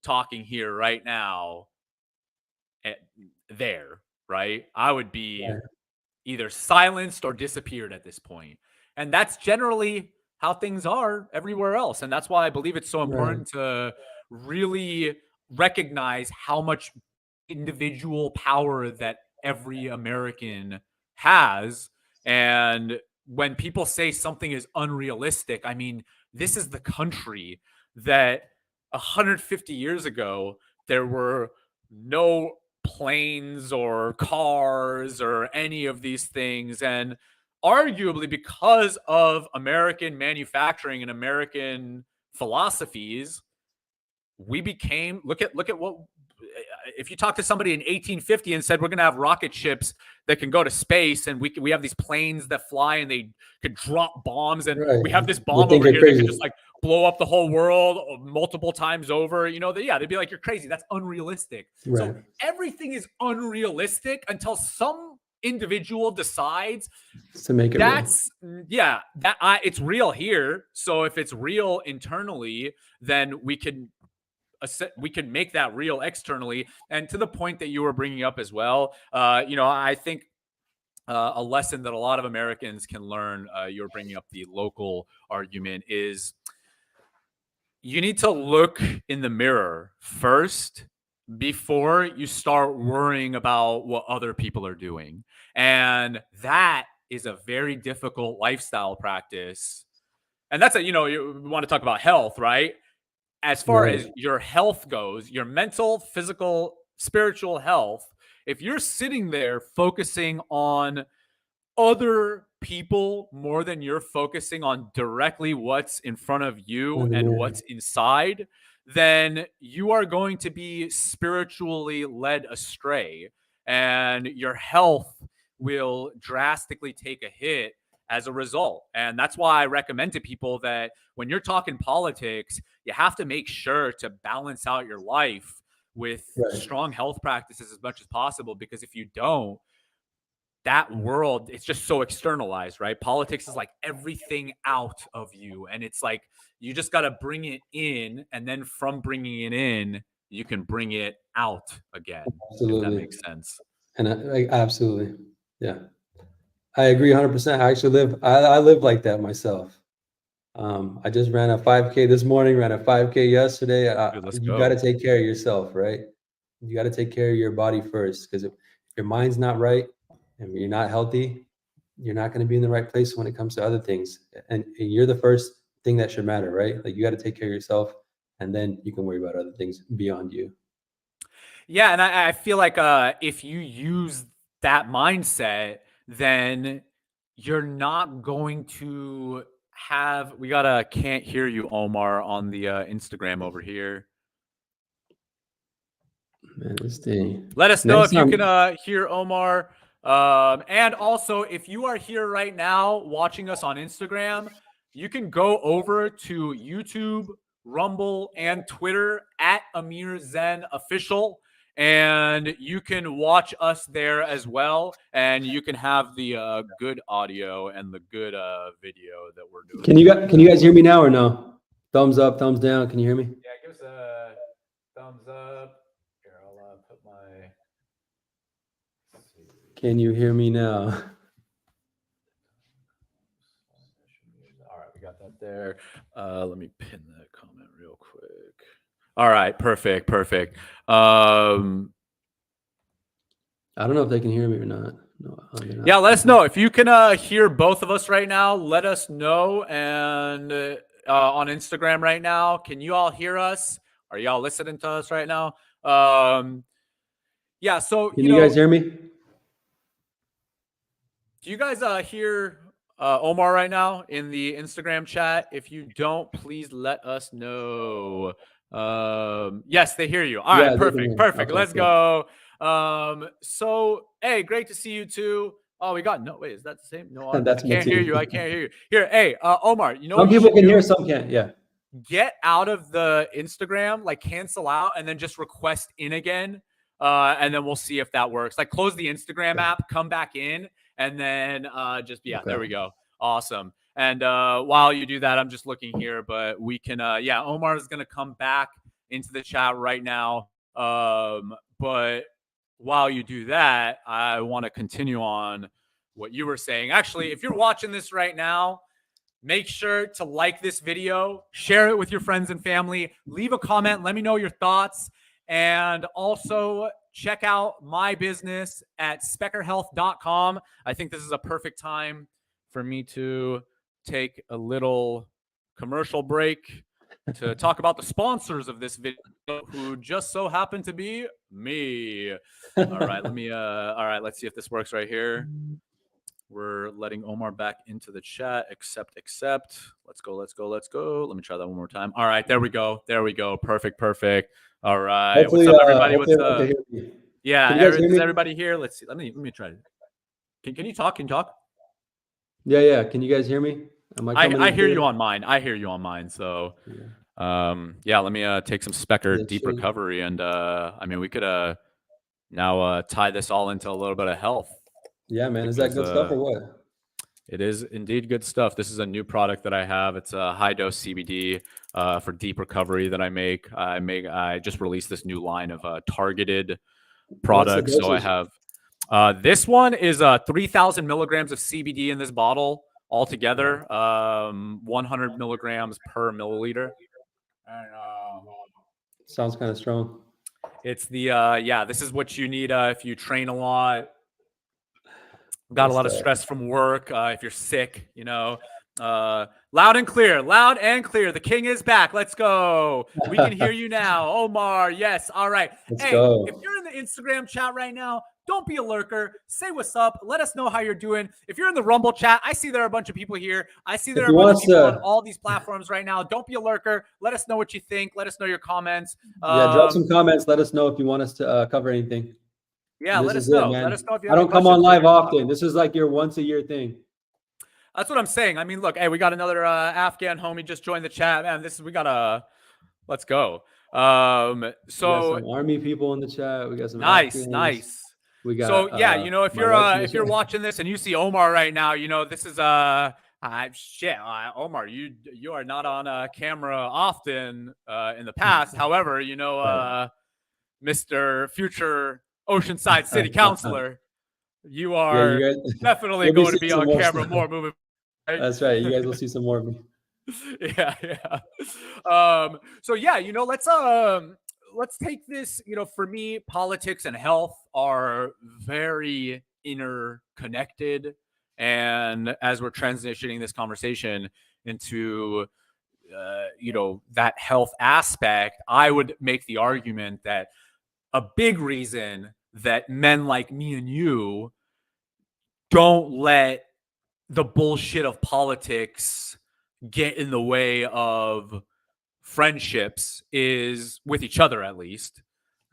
S2: talking here right now there, right? I would be either silenced or disappeared at this point. And that's generally how things are everywhere else. And that's why I believe it's so important to really recognize how much individual power that every American has. And when people say something is unrealistic, I mean, this is the country that 150 years ago, there were no planes or cars or any of these things. And arguably, because of American manufacturing and American philosophies, we became, look at what, if you talk to somebody in 1850 and said, we're going to have rocket ships that can go to space and we have these planes that fly and they could drop bombs and we have this bomb over here that could just like blow up the whole world multiple times over, they'd be like, you're crazy. That's unrealistic. So everything is unrealistic until some individual decides
S1: to make it
S2: real. It's real here. So if it's real internally, then we can make that real externally. And to the point that you were bringing up as well, I think a lesson that a lot of Americans can learn, you're bringing up the local argument, is you need to look in the mirror first before you start worrying about what other people are doing. And that is a very difficult lifestyle practice. And that's you want to talk about health, right? As far as your health goes, your mental, physical, spiritual health, if you're sitting there focusing on other people more than you're focusing on directly what's in front of you and what's inside, then you are going to be spiritually led astray and your health will drastically take a hit as a result. And that's why I recommend to people that when you're talking politics, you have to make sure to balance out your life with strong health practices as much as possible, because if you don't, that world, it's just so externalized, right? Politics is like everything out of you. And it's like, you just got to bring it in. And then from bringing it in, you can bring it out again.
S1: Absolutely.
S2: If that makes sense.
S1: And absolutely. Yeah. I agree 100%. I actually I live like that myself. I just ran a 5K this morning, ran a 5K yesterday. You got to take care of yourself, right? You got to take care of your body first, because if your mind's not right and you're not healthy, you're not going to be in the right place when it comes to other things. And you're the first thing that should matter, right? Like, you got to take care of yourself. and then you can worry about other things beyond you.
S2: Yeah, and I feel like if you use that mindset, then you're not going to have. We got a can't hear you, Omar, on the Instagram over here.
S1: Man, this thing.
S2: Let us know
S1: Next
S2: if you
S1: time,
S2: can hear Omar. And also, if you are here right now watching us on Instagram, you can go over to YouTube, Rumble, and Twitter at Amir Zen Official, and you can watch us there as well. And you can have the good audio and the good video that we're doing.
S1: can you guys hear me now or no? Thumbs up, thumbs down. Can you hear me?
S2: Yeah, give us a thumbs up. Here, I'll put my.
S1: Can you hear me now?
S2: All right, we got that there. Let me pin that comment real quick. All right, perfect.
S1: I don't know if they can hear me or not. No,
S2: yeah, let us know if you can hear both of us right now. Let us know, and on Instagram right now, can you all hear us? Are y'all listening to us right now? Yeah. So
S1: can you guys hear me?
S2: Do you guys hear Omar right now in the Instagram chat? If you don't, please let us know. Yes, they hear you. All right, perfect. Okay, let's go. So, hey, great to see you too. Oh, we got no. Wait, is that the same? No, I can't hear you. I can't hear you. Here, hey, Omar. You know
S1: some
S2: what
S1: people can hear, some can't. Yeah.
S2: Get out of the Instagram, like cancel out, and then just request in again. And then we'll see if that works. Like close the Instagram app, come back in, and then there we go. Awesome. And while you do that, I'm just looking here, but we can Omar is gonna come back into the chat right now. But while you do that, I want to continue on what you were saying. Actually, if you're watching this right now, make sure to like this video, share it with your friends and family, leave a comment, let me know your thoughts, and also check out my business at speckerhealth.com. I think this is a perfect time for me to take a little commercial break to talk about the sponsors of this video, who just so happen to be me. All right, let's see if this works right here. We're letting Omar back into the chat. Accept. Let's go. Let me try that one more time. All right, there we go. Perfect. All right.
S1: Hopefully,
S2: what's up, everybody? What's
S1: up?
S2: Yeah, is everybody here? Let's see. Let me try it. Can you talk?
S1: Yeah. Can you guys hear me?
S2: I hear you on mine. So, let me take some Specker deep recovery, and we could now tie this all into a little bit of health.
S1: Yeah, man. Is that good stuff or what?
S2: It is indeed good stuff. This is a new product that I have. It's a high dose CBD for deep recovery that I make. I just released this new line of targeted products. So I have this one is 3,000 milligrams of CBD in this bottle altogether, 100 milligrams per milliliter. And,
S1: sounds kind of strong.
S2: It's the this is what you need if you train a lot. Got a lot of stress from work. If you're sick, loud and clear. The king is back. Let's go. We can hear you now. Omar. Yes. All right.
S1: Let's go.
S2: If you're in the Instagram chat right now, don't be a lurker. Say what's up. Let us know how you're doing. If you're in the Rumble chat, I see there are a bunch of people here. I see there are a bunch of people on all these platforms right now. Don't be a lurker. Let us know what you think. Let us know your comments.
S1: Drop some comments. Let us know if you want us to cover anything.
S2: Yeah, let us know. Let us know if you have
S1: I don't come on live often. This is like your once a year thing.
S2: That's what I'm saying. I mean, look, hey, we got another Afghan homie just joined the chat. Man, let's go.
S1: So we got some army people in the chat. We got some
S2: nice.
S1: We got
S2: if you're watching this and you see Omar right now, this is Omar, you are not on camera often in the past. However, Mr. Future Oceanside City Councilor, you are definitely going to be on camera more moving.
S1: Right? That's right. You guys will see some more of me.
S2: Yeah. Let's take this. For me, politics and health are very interconnected, and as we're transitioning this conversation into that health aspect, I would make the argument that a big reason that men like me and you don't let the bullshit of politics get in the way of friendships is with each other, at least.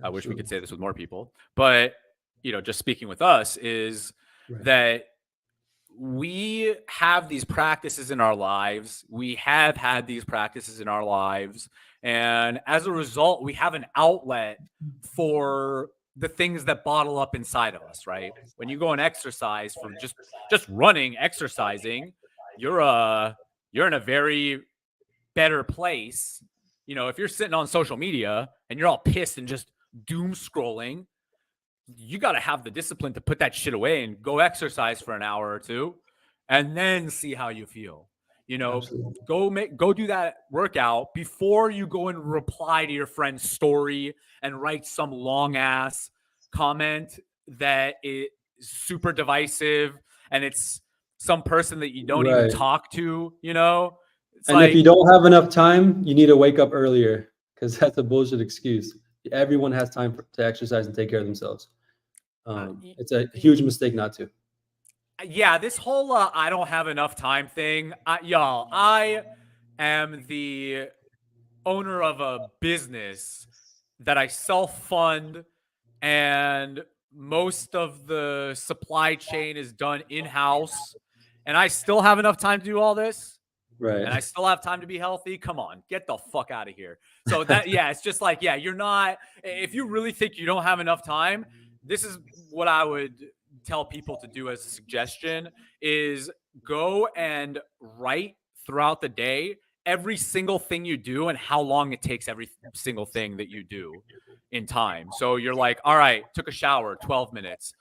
S2: I wish we could say this with more people, but just speaking with us is that we have these practices in our lives. We have had these practices in our lives. And as a result, we have an outlet for the things that bottle up inside of us, right? When you go and exercise for just running, exercising, you're in a very better place. If you're sitting on social media and you're all pissed and just doom scrolling, you got to have the discipline to put that shit away and go exercise for an hour or two and then see how you feel. Go do that workout before you go and reply to your friend's story and write some long ass comment that is super divisive and it's some person that you don't even talk to, It's
S1: and if you don't have enough time, you need to wake up earlier because that's a bullshit excuse. Everyone has time to exercise and take care of themselves. It's a huge mistake not to.
S2: Yeah, this whole I don't have enough time thing. Y'all, I am the owner of a business that I self-fund, and most of the supply chain is done in-house, and I still have enough time to do all this.
S1: Right.
S2: And I still have time to be healthy. Come on, get the fuck out of here. So that, yeah, it's just like, yeah, you're not, if you really think you don't have enough time, this is what I would tell people to do as a suggestion is go and write throughout the day every single thing you do and how long it takes every single thing that you do in time. So you're like, all right, took a shower, 12 minutes,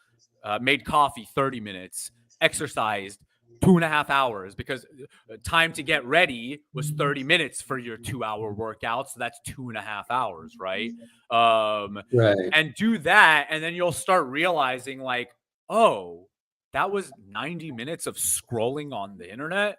S2: made coffee, 30 minutes, exercised 2.5 hours because time to get ready was 30 minutes for your 2-hour workout. So that's 2.5 hours, right?
S1: Right.
S2: And do that. And then you'll start realizing like, oh, that was 90 minutes of scrolling on the internet.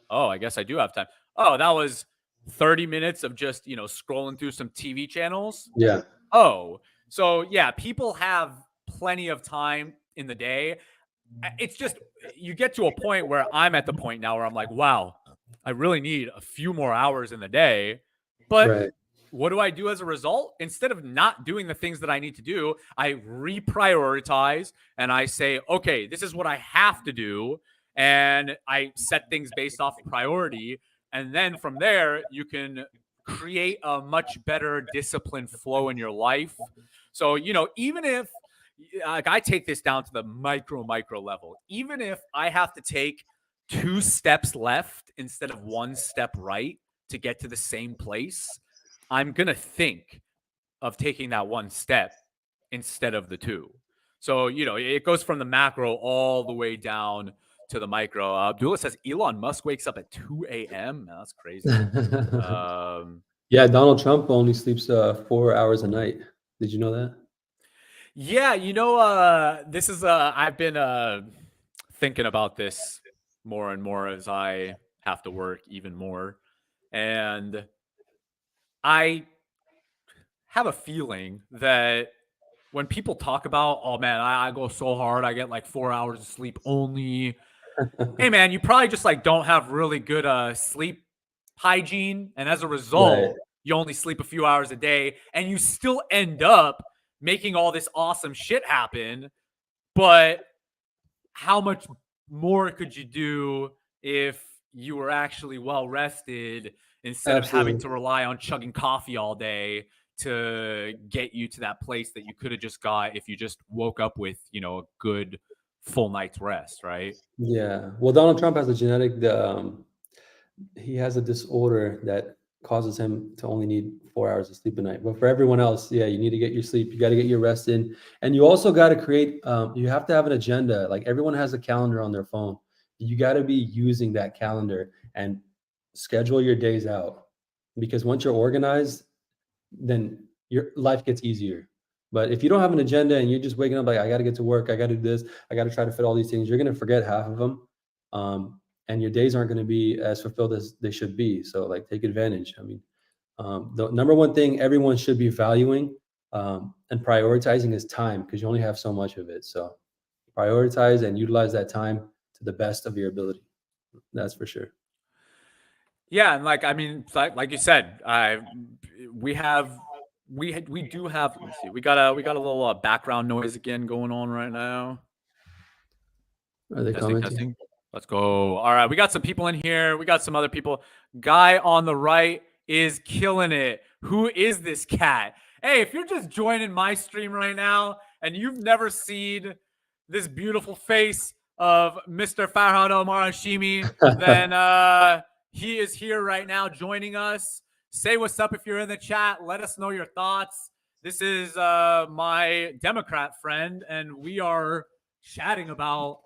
S2: Oh, I guess I do have time. Oh, that was 30 minutes of just, scrolling through some TV channels.
S1: Yeah.
S2: Oh, so yeah, people have plenty of time in the day. It's just, you get to a point where I'm at the point now where I'm like, wow, I really need a few more hours in the day. But what do I do as a result? Instead of not doing the things that I need to do, I reprioritize and I say, okay, this is what I have to do. And I set things based off priority. And then from there, you can create a much better disciplined flow in your life. So, even if like I take this down to the micro level, even if I have to take 2 steps left instead of 1 step right to get to the same place, I'm going to think of taking that 1 step instead of the 2. So, it goes from the macro all the way down to the micro. Abdullah says Elon Musk wakes up at 2 a.m. That's crazy.
S1: Yeah, Donald Trump only sleeps 4 hours a night. Did you know that?
S2: Yeah, this is I've been thinking about this more and more as I have to work even more. And I have a feeling that when people talk about, oh man, I go so hard, I get like 4 hours of sleep only. Hey man, you probably just like don't have really good sleep hygiene. And as a result, you only sleep a few hours a day and you still end up making all this awesome shit happen. But how much more could you do if you were actually well rested instead of having to rely on chugging coffee all day to get you to that place that you could have just got if you just woke up with, a good full night's rest, right?
S1: Yeah. Well, Donald Trump has a genetic, he has a disorder that causes him to only need 4 hours of sleep a night. But for everyone else, yeah, you need to get your sleep. You got to get your rest in. And you also got to create, you have to have an agenda. Like everyone has a calendar on their phone. You got to be using that calendar and schedule your days out. Because once you're organized, then your life gets easier. But if you don't have an agenda and you're just waking up like, I got to get to work, I got to do this, I got to try to fit all these things, you're going to forget half of them. and your days aren't going to be as fulfilled as they should be. So like take advantage. I mean, the number one thing everyone should be valuing and prioritizing is time, because you only have so much of it. So prioritize and utilize that time to the best of your ability. That's for sure.
S2: Yeah, and like I mean, like you said, we do have. Let me see. We got a little background noise again going on right now.
S1: Are they
S2: Testing,
S1: commenting?
S2: testing. Let's go. All right, we got some people in here. We got some other people. Guy on the right is killing it. Who is this cat? Hey, if you're just joining my stream right now and you've never seen this beautiful face of Mr. Farhad Omar Hashimi, then he is here right now joining us. Say what's up if you're in the chat. Let us know your thoughts. This is my Democrat friend, and we are chatting about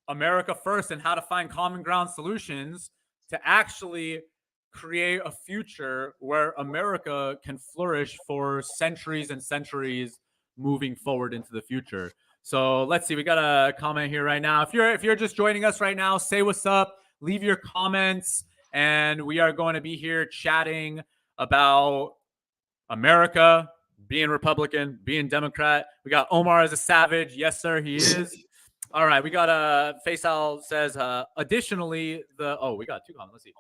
S2: America first and how to find common ground solutions to actually create a future where America can flourish for centuries and centuries moving forward into the future. So let's see. We got a comment here right now. If you're just joining us right now, say what's up, leave your comments, and we are going to be here chatting about America, being Republican, being Democrat. We got Omar as a savage. Yes, sir, he is. All right, we got Faisal says, additionally, we got two comments. Let's see.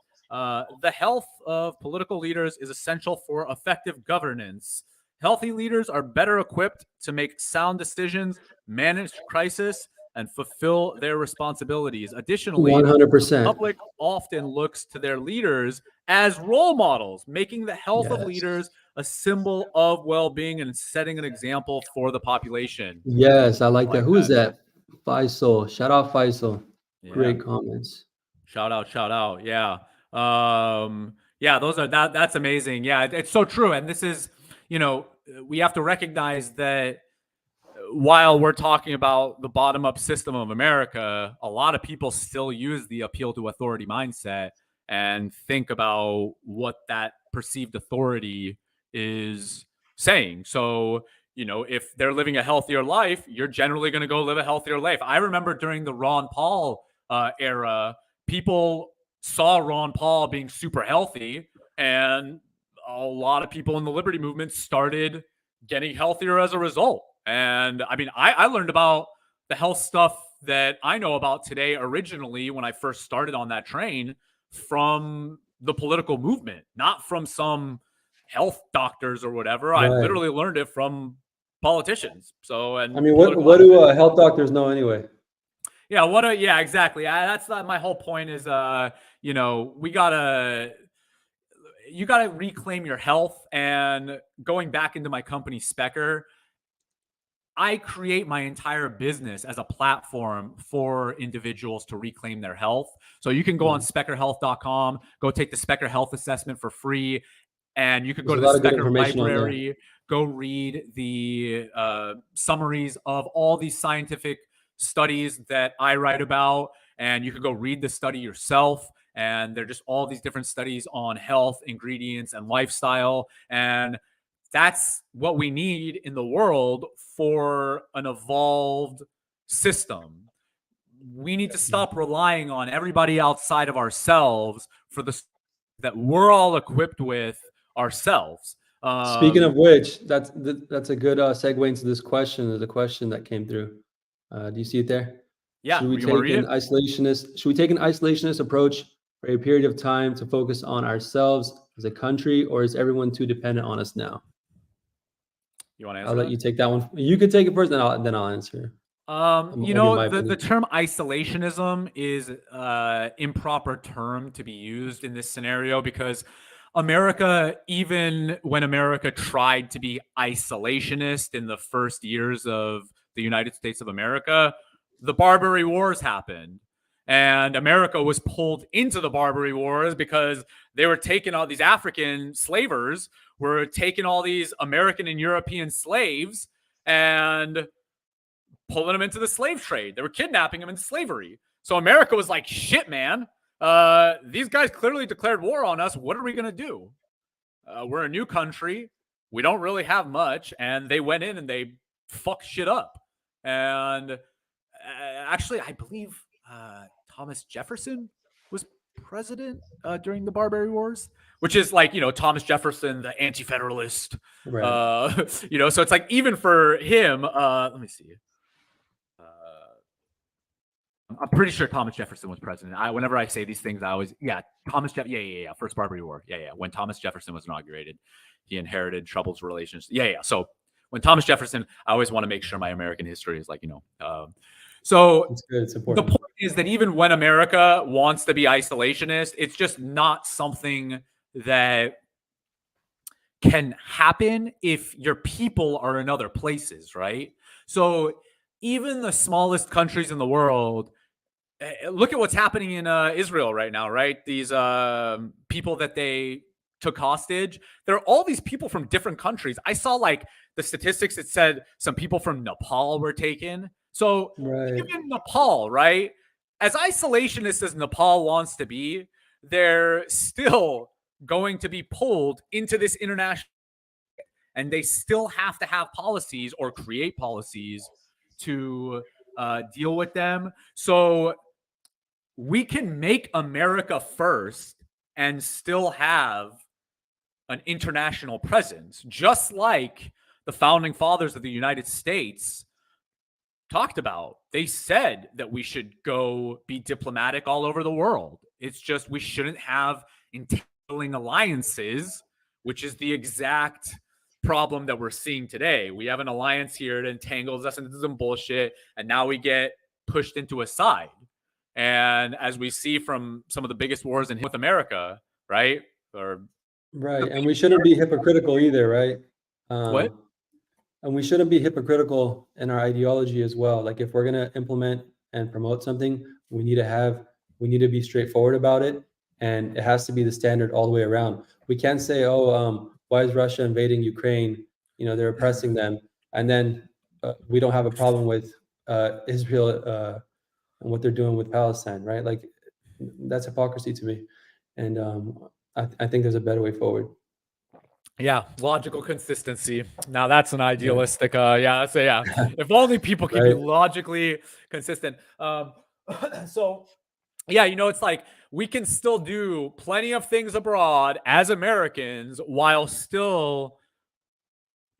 S2: The health of political leaders is essential for effective governance. Healthy leaders are better equipped to make sound decisions, manage crisis, and fulfill their responsibilities. Additionally,
S1: 100%.
S2: the public often looks to their leaders as role models, making the health of leaders a symbol of well-being and setting an example for the population.
S1: Yes, I like that. Who is that? Faisal. Shout out Faisal.
S2: Yeah.
S1: Great comments.
S2: Shout out. Yeah. That's amazing. Yeah, it's so true. And this is, we have to recognize that while we're talking about the bottom-up system of America, a lot of people still use the appeal to authority mindset and think about what that perceived authority is saying. So, if they're living a healthier life, you're generally going to go live a healthier life. I remember during the Ron Paul era, people saw Ron Paul being super healthy, and a lot of people in the liberty movement started getting healthier as a result. And I mean, I learned about the health stuff that I know about today originally when I first started on that train from the political movement, not from some health doctors or whatever. Right. I literally learned it from politicians. So, and
S1: I mean, what do health doctors know anyway?
S2: Yeah, yeah, exactly. That's not my whole point is, you gotta reclaim your health. And going back into my company, Specker, I create my entire business as a platform for individuals to reclaim their health. So you can go on speckerhealth.com, go take the Specker Health Assessment for free, and you could go to the Specker Library, go read the summaries of all these scientific studies that I write about, and you could go read the study yourself. And they're just all these different studies on health, ingredients, and lifestyle. And that's what we need in the world for an evolved system. We need to stop relying on everybody outside of ourselves for the that we're all equipped with ourselves.
S1: Speaking of which, that's a good segue into this question. There's a question that came through. Do you see it there?
S2: Yeah.
S1: Should we take an isolationist approach for a period of time to focus on ourselves as a country, or is everyone too dependent on us now?
S2: You want to answer?
S1: I'll let you take that one. You can take it first, then I'll answer.
S2: The term isolationism is an improper term to be used in this scenario, because America, even when America tried to be isolationist in the first years of the United States of America, the Barbary Wars happened. And America was pulled into the Barbary Wars because they were taking all these African slavers, were taking all these American and European slaves and pulling them into the slave trade. They were kidnapping them in slavery. So America was like, shit, man. These guys clearly declared war on us. What are we going to do? We're a new country. We don't really have much. And they went in and they fucked shit up. And actually, I believe Thomas Jefferson was president during the Barbary Wars, which is like, Thomas Jefferson, the anti-federalist,
S1: Right.
S2: so it's like, even for him, let me see. I'm pretty sure Thomas Jefferson was president. Whenever I say these things, I always, first Barbary War. When Thomas Jefferson was inaugurated, he inherited troubles relations. So when Thomas Jefferson, I always want to make sure my American history is like, so
S1: It's good. It's
S2: the
S1: important.
S2: point is that even when America wants to be isolationist, it's just not something that can happen if your people are in other places, right? So even the smallest countries in the world, look at what's happening in Israel right now, right? These people that they took hostage, there are all these people from different countries. I saw like the statistics that said some people from Nepal were taken. So even Nepal, right? As isolationist as Nepal wants to be, they're still going to be pulled into this international, and they still have to have policies or create policies to deal with them. So we can make America first and still have an international presence, just like the founding fathers of the United States talked about. They said that we should go be diplomatic all over the world. It's just we shouldn't have entangling alliances, which is the exact problem that we're seeing today. We have an alliance here that entangles us into some bullshit, and now we get pushed into a side. And as we see from some of the biggest wars in with America, right?
S1: Right. And we shouldn't be hypocritical either, right?
S2: What?
S1: And we shouldn't be hypocritical in our ideology as well. Like if we're going to implement and promote something, we need to be straightforward about it. And it has to be the standard all the way around. We can't say, why is Russia invading Ukraine? They're oppressing them. And then we don't have a problem with Israel and what they're doing with Palestine, right? Like that's hypocrisy to me. And I think there's a better way forward.
S2: Yeah, logical consistency. Now that's an idealistic. If only people could be logically consistent. So, it's like we can still do plenty of things abroad as Americans while still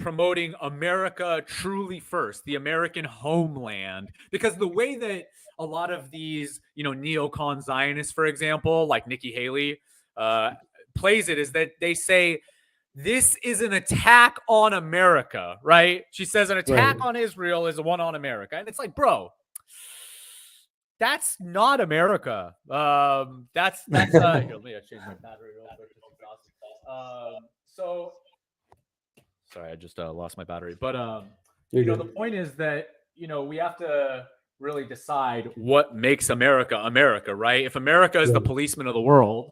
S2: promoting America truly first, the American homeland. Because the way that a lot of these, neocon Zionists, for example, like Nikki Haley, plays it is that they say this is an attack on America, right? She says an attack on Israel is one on America. And it's like, bro, that's not America. That's here, let me change my battery real quick. So sorry, I just lost my battery. But the point is that we have to really decide what makes America America, right? If America is the policeman of the world,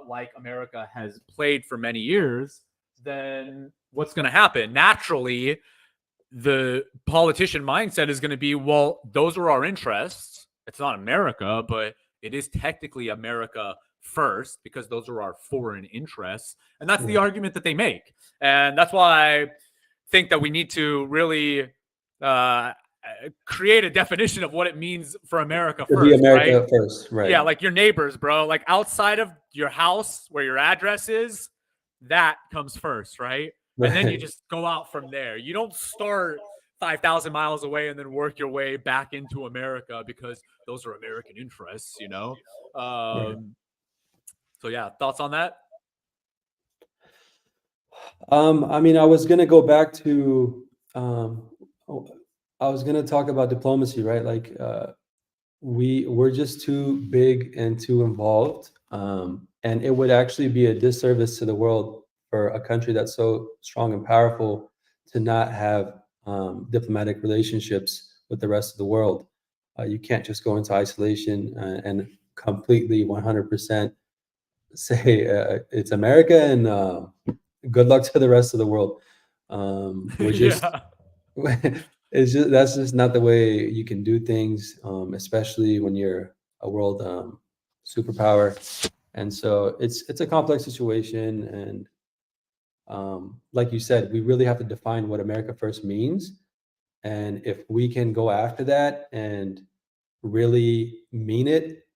S2: like America has played for many years, then what's going to happen? Naturally, the politician mindset is going to be, well, those are our interests. It's not America, but it is technically America first because those are our foreign interests. And that's the argument that they make. And that's why I think that we need to really create a definition of what it means for America first.
S1: Be America first, right?
S2: Yeah, like your neighbors, bro. Like outside of your house where your address is, that comes first, right? And then you just go out from there. You don't start 5,000 miles away and then work your way back into America because those are American interests, So yeah, thoughts on that?
S1: I mean, I was gonna go back to I was gonna talk about diplomacy, right? Like we're just too big and too involved. And it would actually be a disservice to the world for a country that's so strong and powerful to not have diplomatic relationships with the rest of the world. You can't just go into isolation and completely 100% say it's America and good luck to the rest of the world. We're just that's just not the way you can do things, especially when you're a world superpower. And so it's a complex situation, and like you said, we really have to define what America first means. And if we can go after that and really mean it,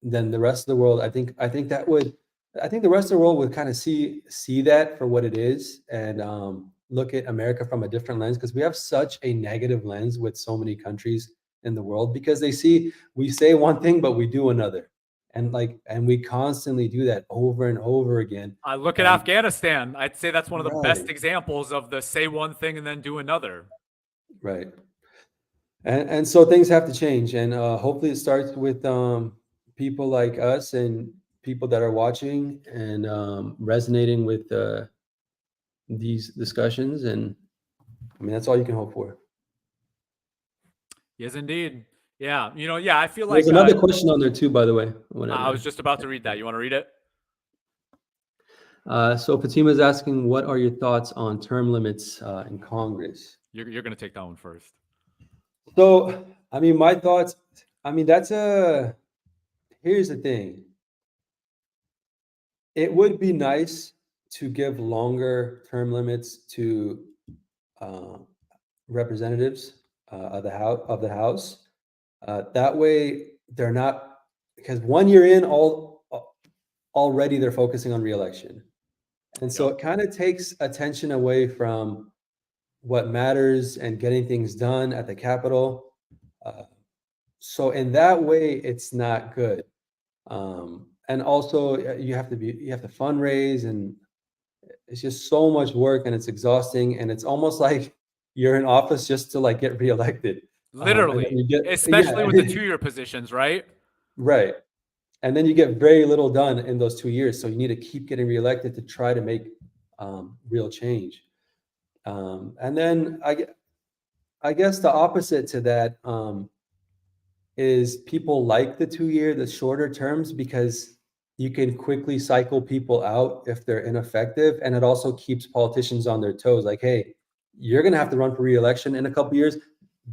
S1: then the rest of the world, I think the rest of the world would kind of see that for what it is, and look at America from a different lens, because we have such a negative lens with so many countries in the world, because we say one thing but we do another, and we constantly do that over and over again.
S2: I look at
S1: And
S2: Afghanistan. I'd say that's one of the best
S1: right,
S2: examples of the say one thing and then do another.
S1: right. And so things have to change, and hopefully it starts with people like us and people that are watching and resonating with these discussions. And I mean, that's all you can hope for.
S2: Yes, indeed. Yeah. Yeah, I feel
S1: There's
S2: like
S1: another question on there too, by the way.
S2: I was just about to read that. You want to read it?
S1: So Fatima's asking, what are your thoughts on term limits in Congress?
S2: You're going to take that one first.
S1: So, I mean, my thoughts, I mean, here's the thing. It would be nice to give longer term limits to representatives of the House. That way, they're not, because 1 year in, already they're focusing on reelection, and so it kind of takes attention away from what matters and getting things done at the Capitol. So in that way, it's not good. And also, you have to fundraise, and it's just so much work, and it's exhausting, and it's almost like you're in office just to like get reelected. And then
S2: Literally, especially with the 2-year positions, right?
S1: Right. And then you get very little done in those 2 years. So you need to keep getting reelected to try to make real change. And then I guess the opposite to that is people like the 2 year, the shorter terms, because you can quickly cycle people out if they're ineffective. And it also keeps politicians on their toes. Like, hey, you're going to have to run for reelection in a couple years.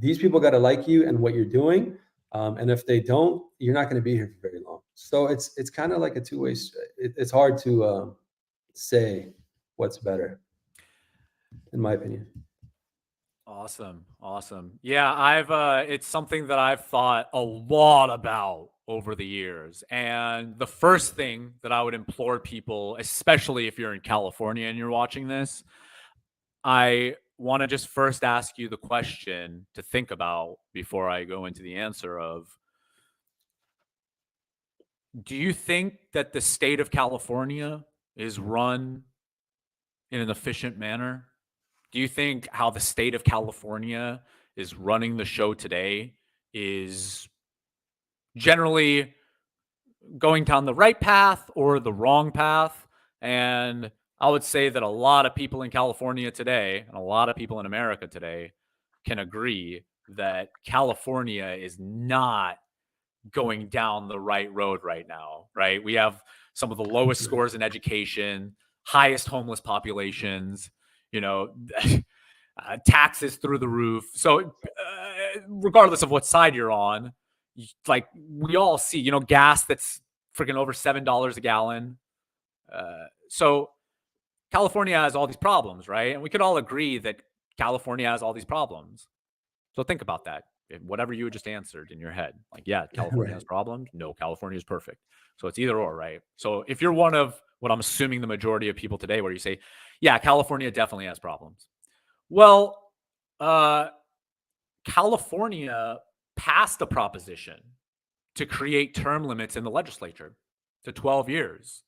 S1: These people got to like you and what you're doing. And if they don't, you're not going to be here for very long. So it's kind of like a two-way. It's hard to say what's better, in my opinion.
S2: Awesome. Yeah, it's something that I've thought a lot about over the years. And the first thing that I would implore people, especially if you're in California and you're watching this, I want to just first ask you the question to think about before I go into the answer of, do you think that the state of California is run in an efficient manner? Do you think how the state of California is running the show today is generally going down the right path or the wrong path? And I would say that a lot of people in California today and a lot of people in America today can agree that California is not going down the right road right now, right? We have some of the lowest scores in education, highest homeless populations, taxes through the roof. So regardless of what side you're on, like we all see, gas that's freaking over $7 a gallon. So California has all these problems, right? And we could all agree that California has all these problems. So think about that. Whatever you just answered in your head, like, yeah, California has problems. No, California is perfect. So it's either or, right? So if you're one of what I'm assuming the majority of people today, where you say, yeah, California definitely has problems. Well, California passed a proposition to create term limits in the legislature to 12 years.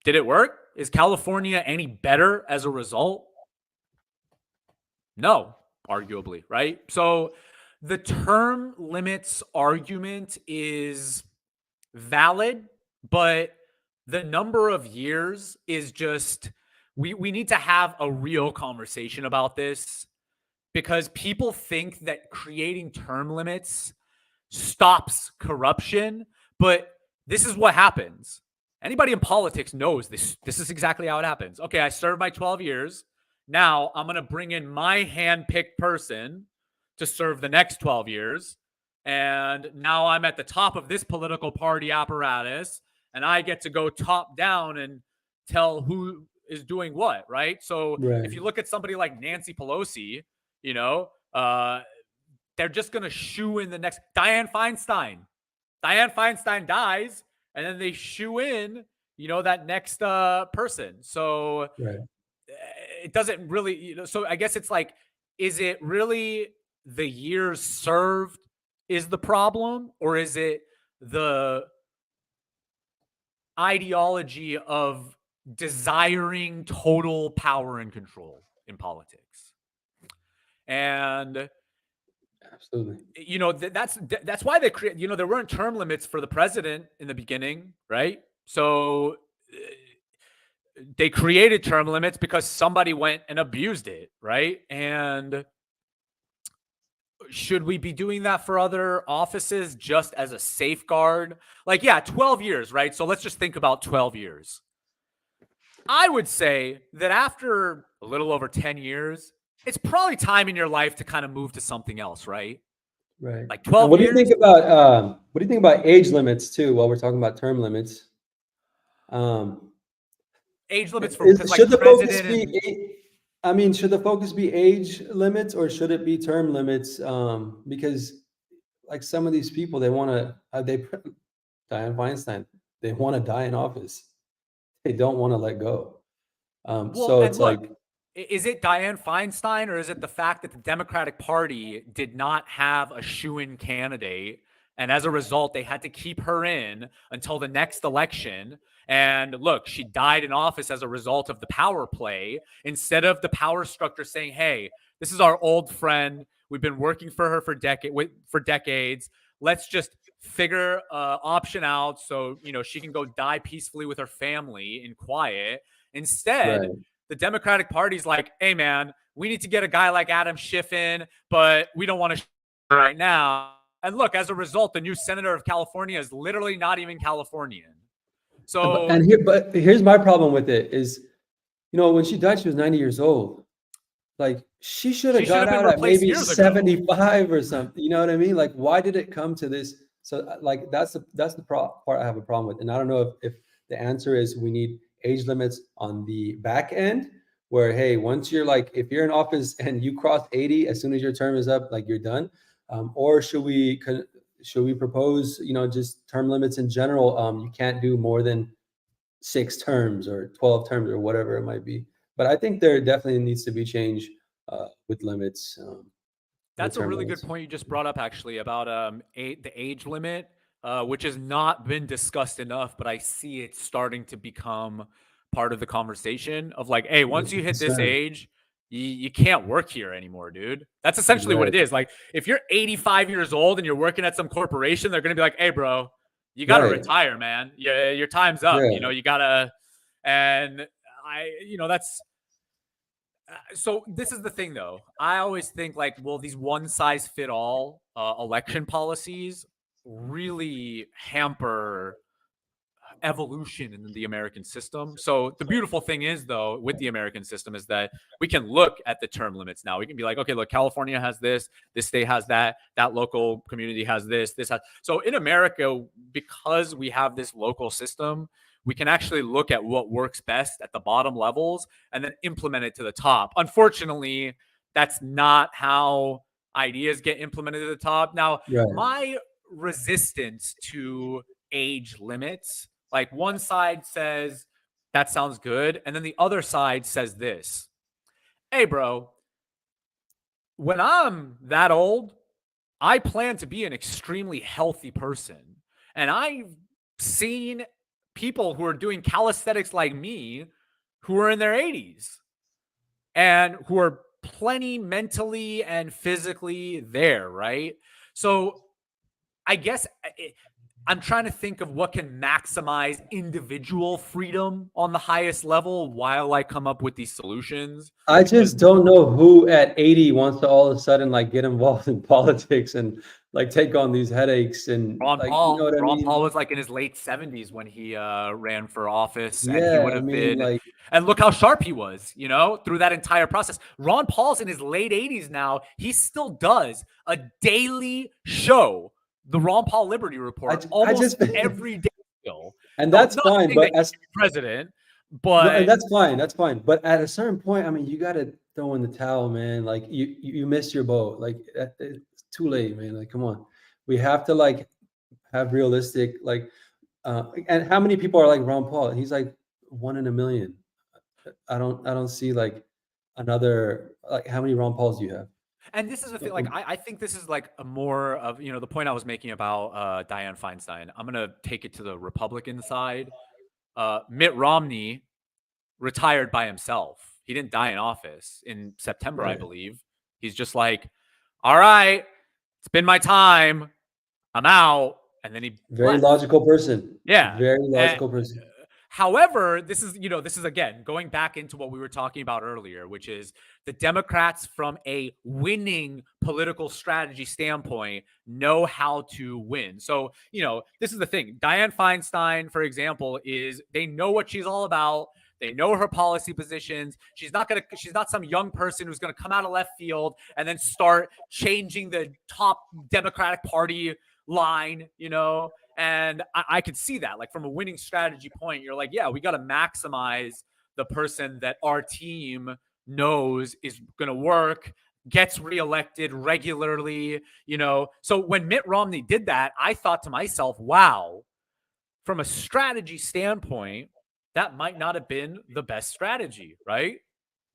S2: Did it work? Is California any better as a result? No, arguably, right? So the term limits argument is valid, but the number of years is just, we need to have a real conversation about this, because people think that creating term limits stops corruption, but this is what happens. Anybody in politics knows this. This is exactly how it happens. Okay, I served my 12 years. Now I'm going to bring in my hand-picked person to serve the next 12 years. And now I'm at the top of this political party apparatus, and I get to go top down and tell who is doing what, right? So
S1: Right.
S2: if you look at somebody like Nancy Pelosi, they're just going to shoo in the next Dianne Feinstein. Dianne Feinstein dies, and then they shoo in, that next person. So it doesn't really, so I guess it's like, is it really the years served is the problem, or is it the ideology of desiring total power and control in politics? And
S1: absolutely,
S2: that's why they create, there weren't term limits for the president in the beginning, right? So they created term limits because somebody went and abused it, right? And should we be doing that for other offices just as a safeguard? Like, yeah, 12 years, right? So let's just think about 12 years. I would say that after a little over 10 years, it's probably time in your life to kind of move to something else, right?
S1: right.
S2: Like 12
S1: what
S2: years.
S1: Do you think about what do you think about age limits too? While we're talking about term limits,
S2: age limits for
S1: should the focus be? I mean, should the focus be age limits or should it be term limits? Because like some of these people, they want to. Dianne Feinstein, they want to die in office. They don't want to let go. So it's
S2: look,
S1: like,
S2: is it Dianne Feinstein or is it the fact that the Democratic Party did not have a shoo-in candidate, and as a result, they had to keep her in until the next election? And look, she died in office as a result of the power play, instead of the power structure saying, hey, this is our old friend. We've been working for her for decades. Let's just figure option out so, she can go die peacefully with her family in quiet. Instead,
S1: right.
S2: the Democratic Party's like, hey, man, we need to get a guy like Adam Schiff in, but we don't want to right now. And look, as a result, the new senator of California is literally not even Californian. So,
S1: but here's my problem with it is, when she died, she was 90 years old. Like, she should have got out at maybe 75 or something. You know what I mean? Like, why did it come to this? So, like, that's the part I have a problem with. And I don't know if the answer is we need age limits on the back end, where, hey, once you're like, if you're in office and you cross 80, as soon as your term is up, like, you're done. Or should we propose, just term limits in general? You can't do more than 6 terms or 12 terms or whatever it might be. But I think there definitely needs to be change with limits.
S2: That's a really good point you just brought up, actually, about the age limit, which has not been discussed enough, but I see it starting to become part of the conversation of like, hey, once you hit this age, you can't work here anymore, dude. That's essentially what it is. Like, if you're 85 years old and you're working at some corporation, they're going to be like, hey, bro, you got to retire, man. Yeah, your time's up. You got to, and that's, so this is the thing, though. I always think like, well, these one size fit all election policies really hamper evolution in the American system. So the beautiful thing is, though, with the American system is that we can look at the term limits now. We can be like, okay, look, California has this state has that local community has this has. So in America, because we have this local system, we can actually look at what works best at the bottom levels and then implement it to the top. Unfortunately, that's not how ideas get implemented at the top. Now, my resistance to age limits, like, one side says that sounds good, and then the other side says this: hey, bro, when I'm that old, I plan to be an extremely healthy person. And I've seen people who are doing calisthenics like me who are in their 80s and who are plenty mentally and physically there, right? So I guess I'm trying to think of what can maximize individual freedom on the highest level while I come up with these solutions.
S1: I just don't know who at 80 wants to all of a sudden like get involved in politics and like take on these headaches. And
S2: Ron
S1: like,
S2: Paul,
S1: you know what I mean?
S2: Paul was like in his late 70s when he ran for office, and
S1: Yeah,
S2: he would have been like, and look how sharp he was, through that entire process. Ron Paul's in his late 80s now. He still does a daily show, the Ron Paul Liberty Report, almost every day still.
S1: And that's fine, but
S2: as president, but
S1: no, that's fine. That's fine. But at a certain point, I mean, you got to throw in the towel, man. Like you missed your boat. Like too late, man. Like, come on, we have to like have realistic like. And how many people are like Ron Paul? He's like one in a million. I don't see like another like how many Ron Pauls do you have?
S2: And this is the thing, like I think this is like a more of, you know, the point I was making about Dianne Feinstein. I'm gonna take it to the Republican side. Mitt Romney retired by himself. He didn't die in office in September, I
S1: Right.
S2: believe. He's just like, all right, it's been my time. I'm out. And then he
S1: Very
S2: left.
S1: logical person.
S2: Yeah.
S1: Very
S2: And,
S1: logical person.
S2: however, this is, you know, this is again going back into what we were talking about earlier, which is the Democrats from a winning political strategy standpoint know how to win. So, you know, this is the thing. Dianne Feinstein, for example, is they know what she's all about. They know her policy positions. She's not some young person who's gonna come out of left field and then start changing the top Democratic Party line, you know. And I could see that, like, from a winning strategy point, you're like, yeah, we got to maximize the person that our team knows is going to work, gets reelected regularly, you know. So when Mitt Romney did that, I thought to myself, wow, from a strategy standpoint, that might not have been the best strategy, right?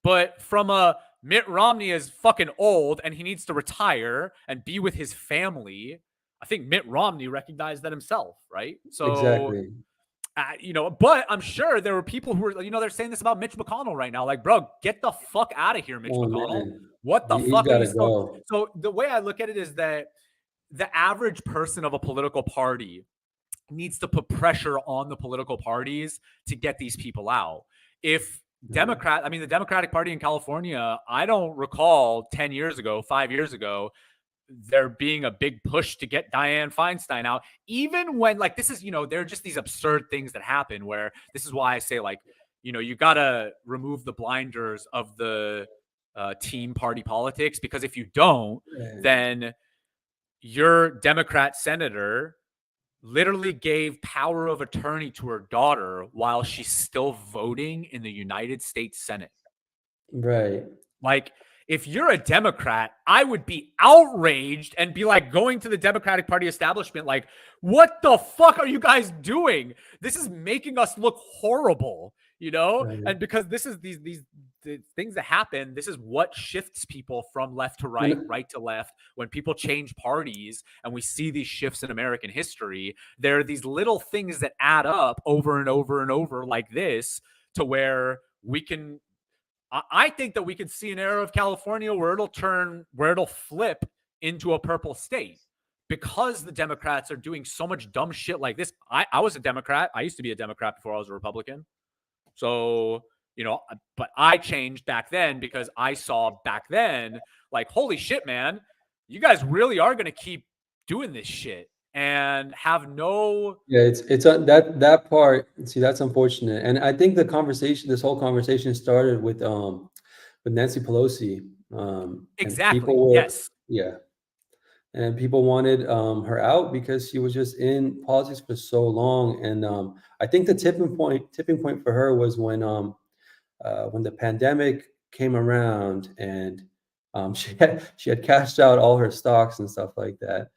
S2: But from a Mitt Romney is fucking old and he needs to retire and be with his family, I think Mitt Romney recognized that himself, right? So,
S1: Exactly.
S2: you know, but I'm sure there were people who were, you know, they're saying this about Mitch McConnell right now. Like, bro, get the fuck out of here, Mitch
S1: Oh
S2: McConnell.
S1: man,
S2: What the
S1: he's
S2: fuck are
S1: got
S2: you
S1: to
S2: still?
S1: go.
S2: So the way I look at it is that the average person of a political party needs to put pressure on the political parties to get these people out. If the Democratic Party in California, I don't recall 10 years ago, 5 years ago, there being a big push to get Dianne Feinstein out, even when, like, this is, you know, there are just these absurd things that happen where this is why I say, like, you know, you got to remove the blinders of the team party politics, because if you don't,
S1: And
S2: then your Democrat senator literally gave power of attorney to her daughter while she's still voting in the United States Senate.
S1: right.
S2: Like, if you're a Democrat, I would be outraged and be like going to the Democratic Party establishment, like, what the fuck are you guys doing? This is making us look horrible, you know?
S1: Right.
S2: And because this is the things that happen, this is what shifts people from left to right,
S1: And
S2: right to left. When people change parties and we see these shifts in American history, there are these little things that add up over and over and over like this, to where we can, I think that we could see an era of California where it'll flip into a purple state, because the Democrats are doing so much dumb shit like this. I was a Democrat. I used to be a Democrat before I was a Republican. So, you know, but I changed back then because I saw back then, like, holy shit, man, you guys really are going to keep doing this shit and have no.
S1: yeah, it's that part. See, that's unfortunate. And I think this whole conversation started with Nancy Pelosi. And
S2: Exactly.
S1: people were,
S2: Yes.
S1: yeah, and people wanted her out because she was just in politics for so long. And I think the tipping point for her was when the pandemic came around, and she had cashed out all her stocks and stuff like that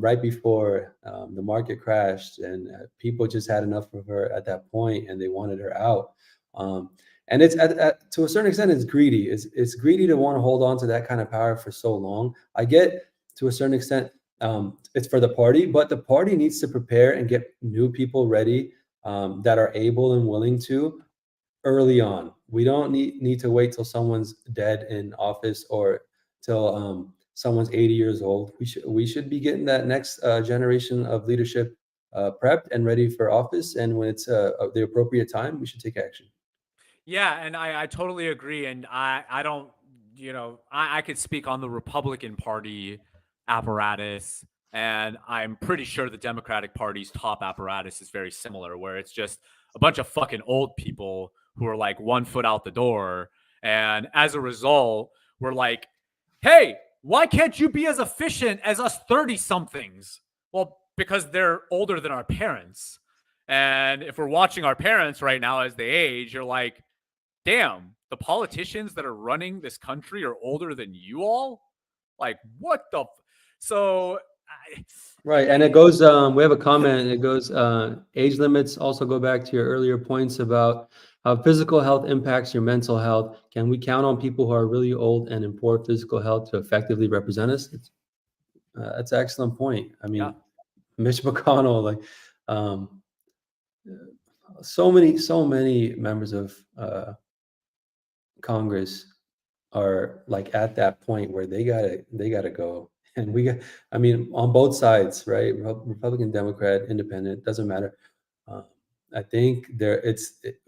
S1: right before the market crashed, and people just had enough of her at that point, and they wanted her out. Um, and it's to a certain extent, it's greedy. It's greedy to want to hold on to that kind of power for so long. I get, to a certain extent, it's for the party, but the party needs to prepare and get new people ready that are able and willing to early on. We don't need to wait till someone's dead in office, or till someone's 80 years old. We should be getting that next generation of leadership prepped and ready for office. And when it's the appropriate time, we should take action.
S2: Yeah, and I totally agree. And I don't, you know, I could speak on the Republican Party apparatus, and I'm pretty sure the Democratic Party's top apparatus is very similar, where it's just a bunch of fucking old people who are like 1 foot out the door. And as a result, we're like, hey, why can't you be as efficient as us 30 somethings? Well, because they're older than our parents. And if we're watching our parents right now as they age, you're like, damn, the politicians that are running this country are older than you all? Like, what the? So
S1: Right. And it goes, we have a comment, and it goes, age limits also go back to your earlier points about how physical health impacts your mental health. Can we count on people who are really old and in poor physical health to effectively represent us? That's an excellent point. I
S2: yeah.
S1: mean, Mitch McConnell, like, um, so many members of Congress are like at that point where they gotta go. And I mean, on both sides, right? Republican, Democrat, Independent, doesn't matter. Uh, I think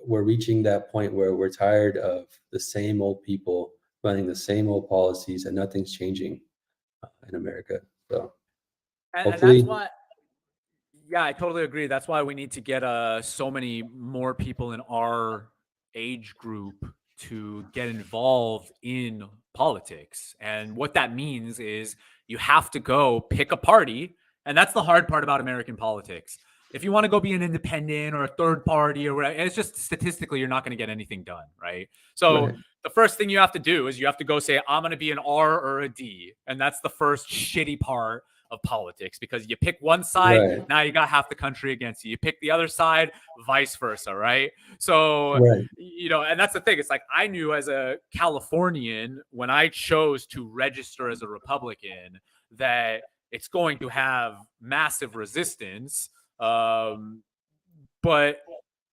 S1: we're reaching that point where we're tired of the same old people running the same old policies, and nothing's changing in America. So
S2: And that's
S1: hopefully,
S2: why, yeah, I totally agree. That's why we need to get so many more people in our age group to get involved in politics. And what that means is you have to go pick a party. And that's the hard part about American politics. If you want to go be an independent or a third party or whatever, it's just statistically, you're not going to get anything done. Right. So
S1: right,
S2: the first thing you have to do is you have to go say, I'm going to be an R or a D. And that's the first shitty part of politics, because you pick one side,
S1: right,
S2: now you got half the country against you. You pick the other side, vice versa, right? So,
S1: right,
S2: and that's the thing. It's like I knew as a Californian when I chose to register as a Republican that it's going to have massive resistance. But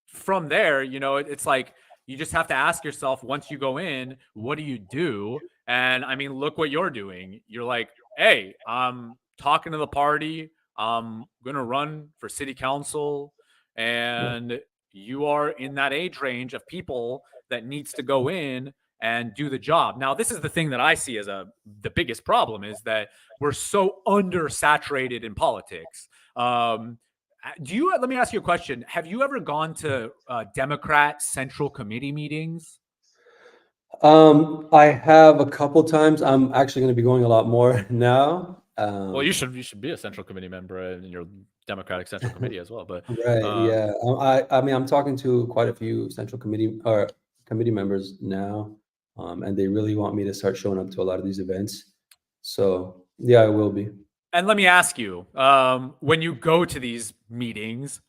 S2: from there, it's like you just have to ask yourself once you go in, what do you do? And I mean, look what you're doing. You're like, hey, I'm talking to the party. I'm going to run for city council.
S1: right,
S2: And you are in that age range of people that needs to go in and do the job. Now, this is the thing that I see as the biggest problem is that we're so undersaturated in politics. Let me ask you a question. Have you ever gone to Democrat Central Committee meetings?
S1: I have a couple times. I'm actually going to be going a lot more now.
S2: Well, you should be a Central Committee member in your Democratic Central Committee as well. But
S1: Right, yeah. I mean, I'm talking to quite a few central committee or committee members now, and they really want me to start showing up to a lot of these events. So yeah, I will be.
S2: and let me ask you, when you go to these meetings,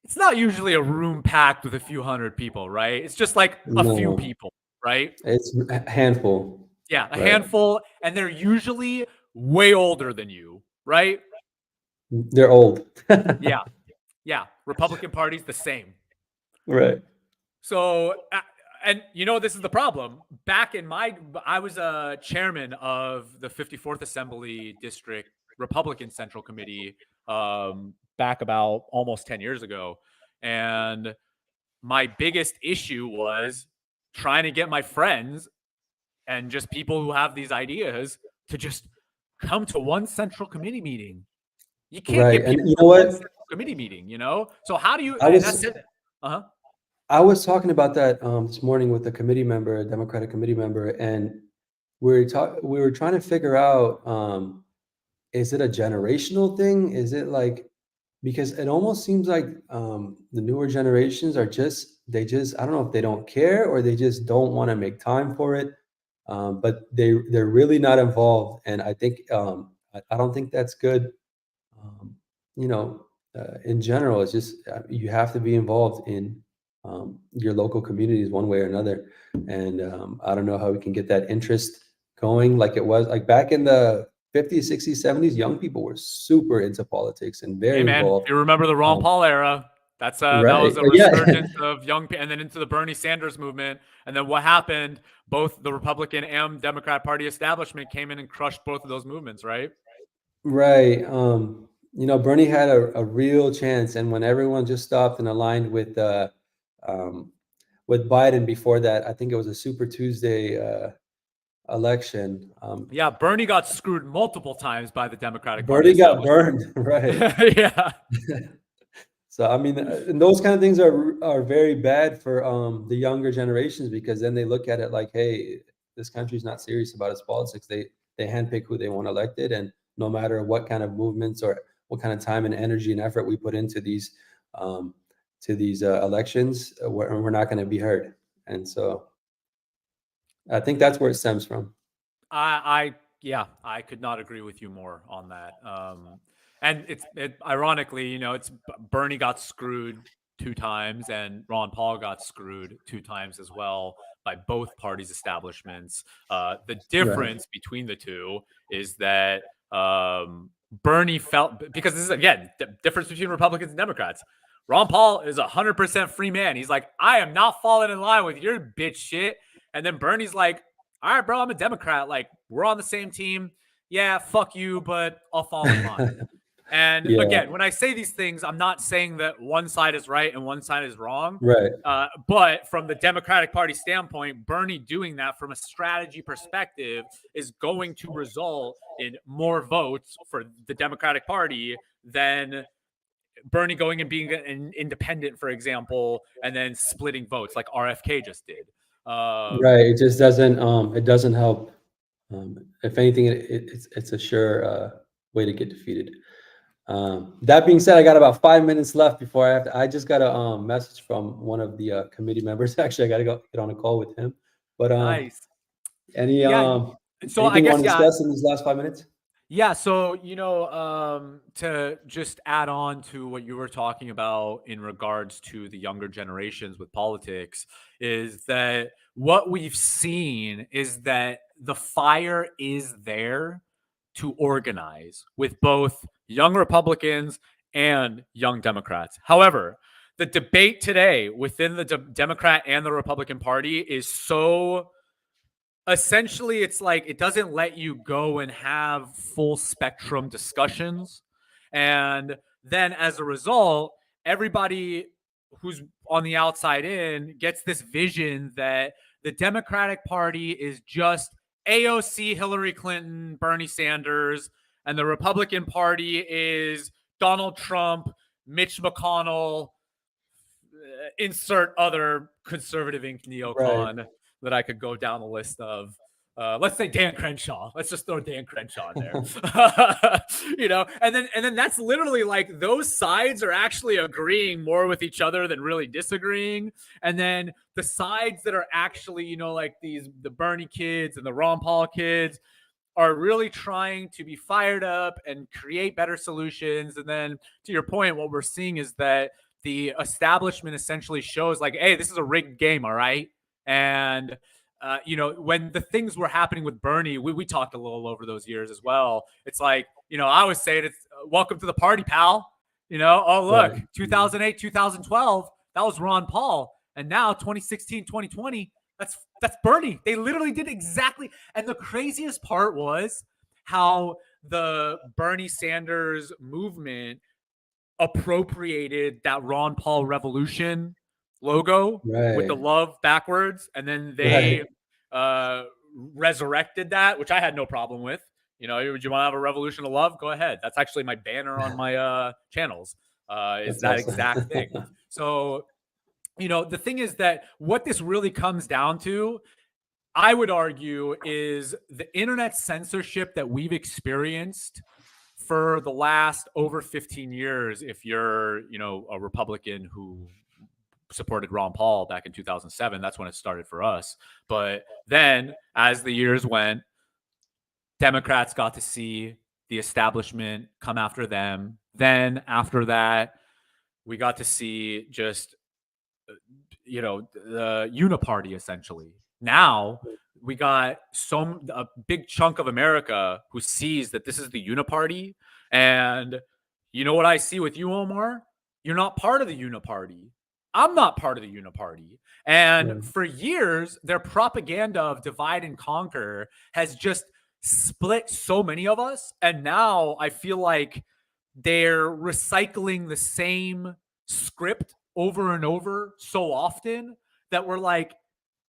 S2: it's not usually a room packed with a few hundred people, right? It's just like a few
S1: No,
S2: people, right?
S1: it's a handful,
S2: Yeah, a
S1: right?
S2: handful, and they're usually way older than you, right?
S1: They're old.
S2: Yeah, yeah. Republican Party's the same.
S1: Right.
S2: So, and this is the problem. I was a chairman of the 54th Assembly District Republican Central Committee back about almost 10 years ago. And my biggest issue was trying to get my friends and just people who have these ideas to just come to one Central Committee meeting. You can't
S1: Right.
S2: get
S1: And
S2: people
S1: you
S2: to
S1: know
S2: one
S1: what?
S2: Central Committee meeting, So how do you,
S1: I
S2: and that's
S1: was
S2: it. Uh-huh.
S1: I was talking about that this morning with a committee member, a Democratic committee member, and we were trying to figure out, is it a generational thing? Is it like, because it almost seems like the newer generations are just I don't know if they don't care or they just don't want to make time for it, but they're really not involved, and I think I don't think that's good. Um, you know, in general, it's just you have to be involved in your local communities one way or another, and I don't know how we can get that interest going like it was like back in the 50s, 60s, 70s. Young people were super into politics and
S2: Hey
S1: very
S2: man, if
S1: involved.
S2: you remember the Ron
S1: Um,
S2: Paul era, that
S1: right?
S2: was a
S1: Yeah,
S2: resurgence of young people, and then into the Bernie Sanders movement. And then what happened? Both the Republican and Democrat Party establishment came in and crushed both of those movements, right?
S1: right. Bernie had a real chance, and when everyone just stopped and aligned um, with Biden before that, I think it was a Super Tuesday election.
S2: Yeah, Bernie got screwed multiple times by the Democratic Party
S1: Bernie got
S2: establishment.
S1: burned, right?
S2: Yeah.
S1: So I mean, and those kind of things are very bad for the younger generations because then they look at it like, hey, this country's not serious about its politics. They handpick who they want elected, and no matter what kind of movements or what kind of time and energy and effort we put into these elections, we're not going to be heard. And so I think that's where it stems from.
S2: I Yeah, I could not agree with you more on that. And ironically, you know, it's Bernie got screwed 2 times, and Ron Paul got screwed 2 times as well by both parties' establishments. The
S1: Right.
S2: difference between the two is that Bernie felt, because this is again the difference between Republicans and Democrats. Ron Paul is 100% free man. He's like, I am not falling in line with your bitch shit. And then Bernie's like, all right, bro, I'm a Democrat. Like, we're on the same team. Yeah, fuck you, but I'll fall in line. And
S1: Yeah.
S2: again, when I say these things, I'm not saying that one side is right and one side is wrong.
S1: Right.
S2: But from the Democratic Party standpoint, Bernie doing that from a strategy perspective is going to result in more votes for the Democratic Party than Bernie going and being an independent, for example, and then splitting votes like RFK just did.
S1: Right. It just doesn't. It doesn't help. If anything, it's a sure way to get defeated. That being said, I got about 5 minutes left before I have to. I just got a message from one of the committee members. Actually, I got to go get on a call with him. But
S2: Nice.
S1: any
S2: Yeah. So I
S1: anything you
S2: guess,
S1: want to
S2: yeah.
S1: discuss in these last 5 minutes?
S2: Yeah, so to just add on to what you were talking about in regards to the younger generations with politics, is that what we've seen is that the fire is there to organize with both young Republicans and young Democrats. However, the debate today within the Democrat and the Republican Party is so, essentially, it's like it doesn't let you go and have full spectrum discussions. And then as a result, everybody who's on the outside in gets this vision that the Democratic Party is just AOC, Hillary Clinton, Bernie Sanders, and the Republican Party is Donald Trump, Mitch McConnell, insert other conservative ink
S1: Right.
S2: neocon that I could go down the list of. Let's say Dan Crenshaw. Let's just throw Dan Crenshaw in there. And then that's literally like those sides are actually agreeing more with each other than really disagreeing. And then the sides that are actually, like the Bernie kids and the Ron Paul kids are really trying to be fired up and create better solutions. And then to your point, what we're seeing is that the establishment essentially shows like, hey, this is a rigged game, all right? And when the things were happening with Bernie, we talked a little over those years as well. It's like, I always say it's welcome to the party, pal. Oh, look,
S1: Right.
S2: 2008, 2012, that was Ron Paul. And now 2016, 2020, that's Bernie. They literally did exactly. And the craziest part was how the Bernie Sanders movement appropriated that Ron Paul revolution logo with the
S1: Right.
S2: love backwards, and then they resurrected that, which I had no problem with. Would you want to have a revolution of love? Go ahead. That's actually my banner on my channels. Is
S1: That's
S2: that
S1: awesome.
S2: exact thing? So, the thing is that what this really comes down to, I would argue, is the internet censorship that we've experienced for the last over 15 years. If you're, a Republican who supported Ron Paul back in 2007, that's when it started for us. But then as the years went, Democrats got to see the establishment come after them. Then after that, we got to see just, the uniparty essentially. Now we got a big chunk of America who sees that this is the uniparty. And you know what I see with you, Omar? You're not part of the uniparty. I'm not part of the uniparty. And for years, their propaganda of divide and conquer has just split so many of us. And now I feel like they're recycling the same script over and over so often that we're like,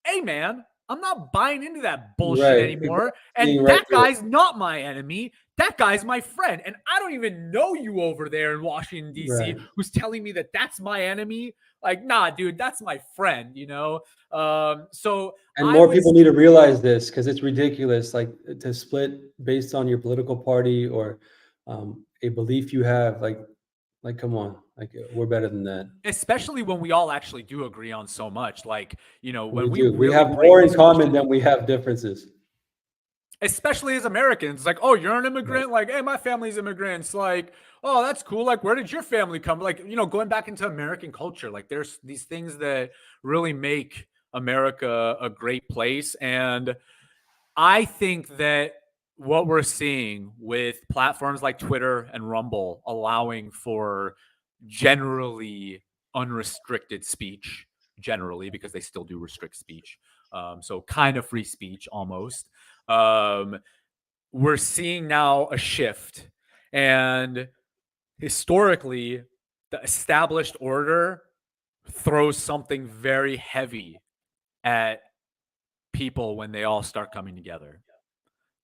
S2: hey, man, I'm not buying into that bullshit anymore. And that guy's not my enemy. That guy's my friend. And I don't even know you over there in Washington, D.C., who's telling me that that's my enemy. Like, nah, dude, that's my friend, So
S1: And more people need to realize this, because it's ridiculous, like, to split based on your political party or a belief you have. Like, come on, like, we're better than that.
S2: Especially when we all actually do agree on so much. Like, when
S1: We
S2: we
S1: do. We
S2: really
S1: have
S2: bring
S1: more in
S2: these
S1: common
S2: questions,
S1: than we have differences.
S2: especially as Americans. Like, oh, you're an
S1: Right.
S2: immigrant? Like, hey, my family's immigrants. Like, oh, that's cool. Like, where did your family come? Like, going back into American culture, like there's these things that really make America a great place. And I think that what we're seeing with platforms like Twitter and Rumble allowing for generally unrestricted speech, generally, because they still do restrict speech. So kind of free speech almost. We're seeing now a shift. And historically, the established order throws something very heavy at people when they all start coming together.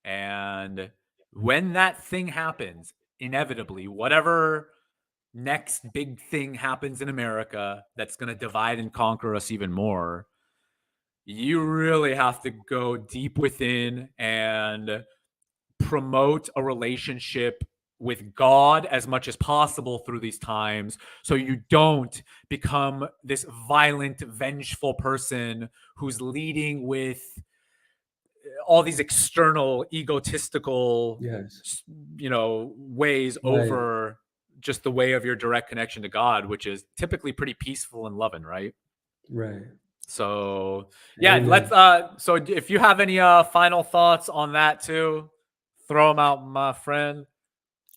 S2: And when that thing happens, inevitably, whatever next big thing happens in America that's going to divide and conquer us even more, you really have to go deep within and promote a relationship with God as much as possible through these times, so you don't become this violent, vengeful person who's leading with all these external egotistical
S1: Yes.
S2: ways
S1: Right.
S2: over just the way of your direct connection to God, which is typically pretty peaceful and loving, right?
S1: Right.
S2: So yeah, let's
S1: Amen.
S2: so if you have any final thoughts on that too, throw them out, my friend.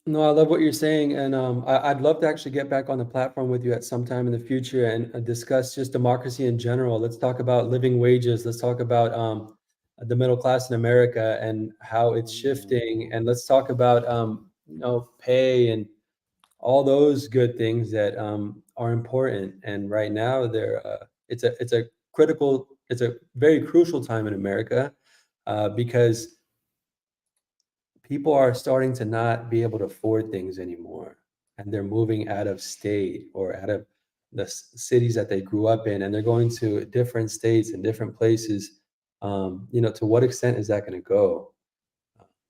S1: No, I love what you're saying, and I'd love to actually get back on the platform with you at some time in the future and discuss just democracy in general. Let's talk about living wages. Let's talk about the middle class in America and how it's shifting, and let's talk about pay and all those good things that are important. And right now, it's a very crucial time in America because people are starting to not be able to afford things anymore, and they're moving out of state or out of the cities that they grew up in, and they're going to different states and different places. To what extent is that going to go?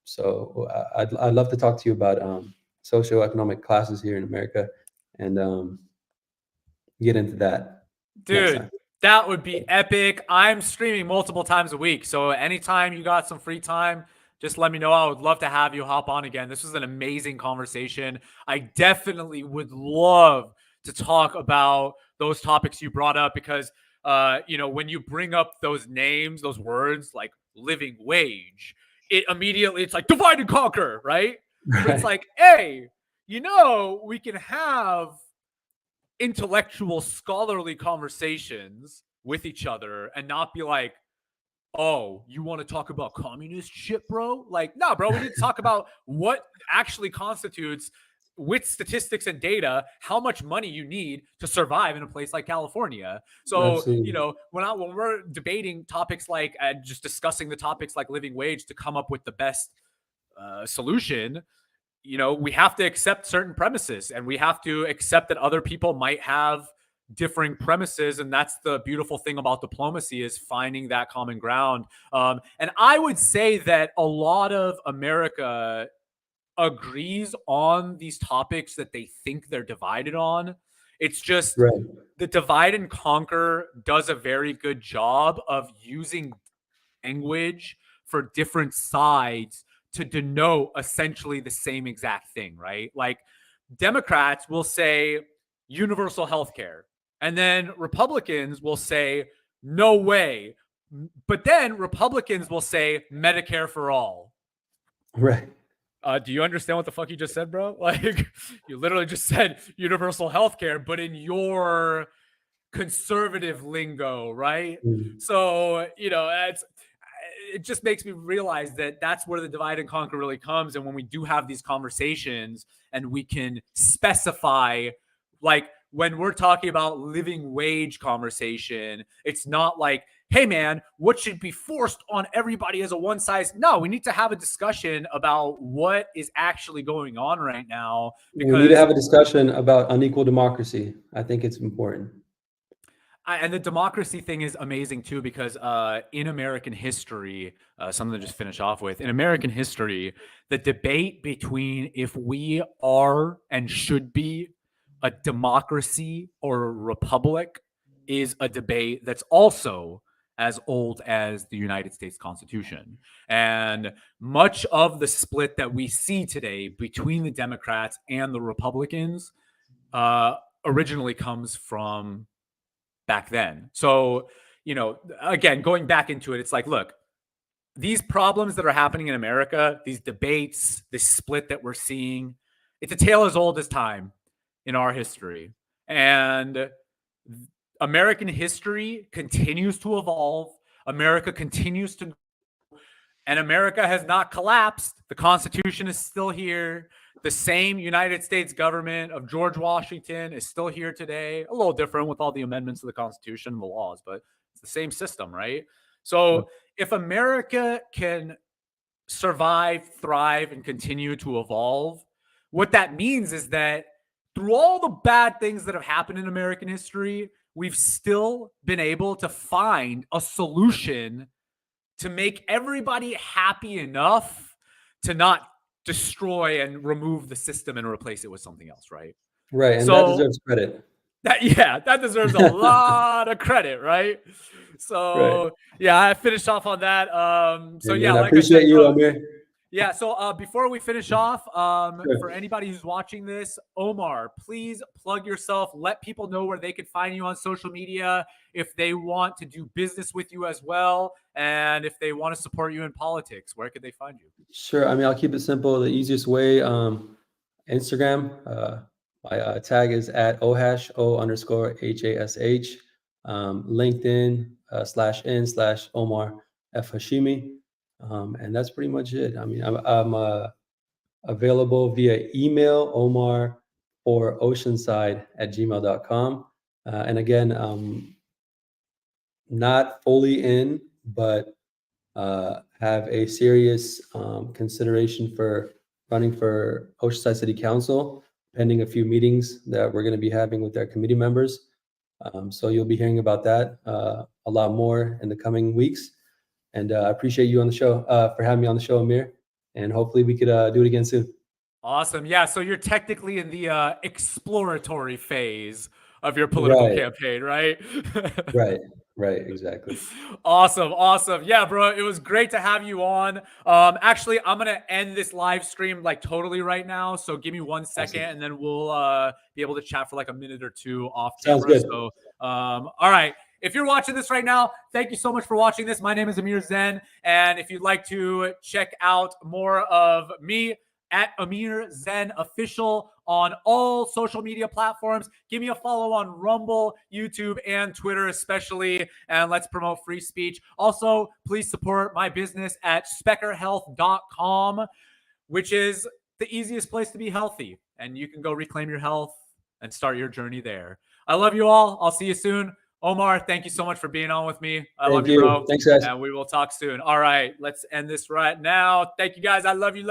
S1: So I'd love to talk to you about socioeconomic classes here in America and get into that next
S2: Dude,
S1: time.
S2: that would be epic. I'm streaming multiple times a week. So anytime you got some free time, just let me know. I would love to have you hop on again. This was an amazing conversation. I definitely would love to talk about those topics you brought up because when you bring up those names, those words like living wage, it's like divide and conquer, right? But it's
S1: Right.
S2: like, hey, we can have intellectual, scholarly conversations with each other and not be like, oh, you want to talk about communist shit, bro? Like, no, bro, we need to talk about what actually constitutes, with statistics and data, how much money you need to survive in a place like California. So,
S1: Absolutely.
S2: when we're debating topics like just discussing the topics like living wage to come up with the best solution, we have to accept certain premises and we have to accept that other people might have differing premises. And that's the beautiful thing about diplomacy, is finding that common ground. And I would say that a lot of America agrees on these topics that they think they're divided on. It's just
S1: Right.
S2: the divide and conquer does a very good job of using language for different sides to denote essentially the same exact thing, right? Like Democrats will say universal health care, and then Republicans will say no way. But then Republicans will say Medicare for all.
S1: Right.
S2: Do you understand what the fuck you just said, bro? Like, you literally just said universal health care, but in your conservative lingo, right?
S1: Mm.
S2: So, it just makes me realize that that's where the divide and conquer really comes. And when we do have these conversations and we can specify, like when we're talking about living wage conversation, it's not like, hey man, what should be forced on everybody as a one size? No, we need to have a discussion about what is actually going on right now,
S1: We need to
S2: because
S1: have a discussion about unequal democracy. I think it's important.
S2: and the democracy thing is amazing too, because in American history, something to just finish off with, in American history, the debate between if we are and should be a democracy or a republic is a debate that's also as old as the United States Constitution. And much of the split that we see today between the Democrats and the Republicans originally comes from back then. So, you know, again, going back into it, it's like, look, these problems that are happening in America, these debates, this split that we're seeing, it's a tale as old as time in our history. And American history continues to evolve. America continues to, and America has not collapsed. The Constitution is still here. The same United States government of George Washington is still here today. A little different with all the amendments to the Constitution and the laws, but it's the same system, right? So if America can survive, thrive, and continue to evolve, what that means is that through all the bad things that have happened in American history, we've still been able to find a solution to make everybody happy enough to not destroy and remove the system and replace it with something else, right?
S1: Right, and that deserves credit.
S2: That deserves a lot of credit, right? So
S1: Right.
S2: yeah, I finished off on that. So yeah,
S1: I
S2: like
S1: appreciate
S2: I said,
S1: you, Amir.
S2: yeah. So before we finish off,
S1: Sure.
S2: for anybody who's watching this, Omar, please plug yourself. Let people know where they can find you on social media if they want to do business with you as well, and if they want to support you in politics. Where could they find you?
S1: Sure. I mean, I'll keep it simple. The easiest way, Instagram. My tag is at ohash, O_HASH. LinkedIn /in/Omar F Hashimi. And that's pretty much it. I mean, I'm available via email, Omar or oceanside@gmail.com. And again, not fully in, but have a serious consideration for running for Oceanside City Council, pending a few meetings that we're going to be having with our committee members. So you'll be hearing about that a lot more in the coming weeks. And I appreciate you on the show for having me on the show, Amir. And hopefully we could do it again soon.
S2: Awesome. Yeah. So you're technically in the exploratory phase of your political campaign, right?
S1: Right. Exactly.
S2: Awesome. Yeah, bro. It was great to have you on. Actually, I'm going to end this live stream like totally right now. So give me 1 second and then we'll be able to chat for like a minute or two off camera.
S1: Sounds good.
S2: So, all right. If you're watching this right now, thank you so much for watching this. My name is Amir Zen. And if you'd like to check out more of me, at Amir Zen Official on all social media platforms. Give me a follow on Rumble, YouTube, and Twitter especially, and let's promote free speech. Also, please support my business at speckerhealth.com, which is the easiest place to be healthy, and you can go reclaim your health and start your journey there. I love you all. I'll see you soon. Omar, thank you so much for being on with me. I love you, bro.
S1: Thanks, guys.
S2: And we will talk soon. All right, let's end this right now. Thank you, guys. I love you.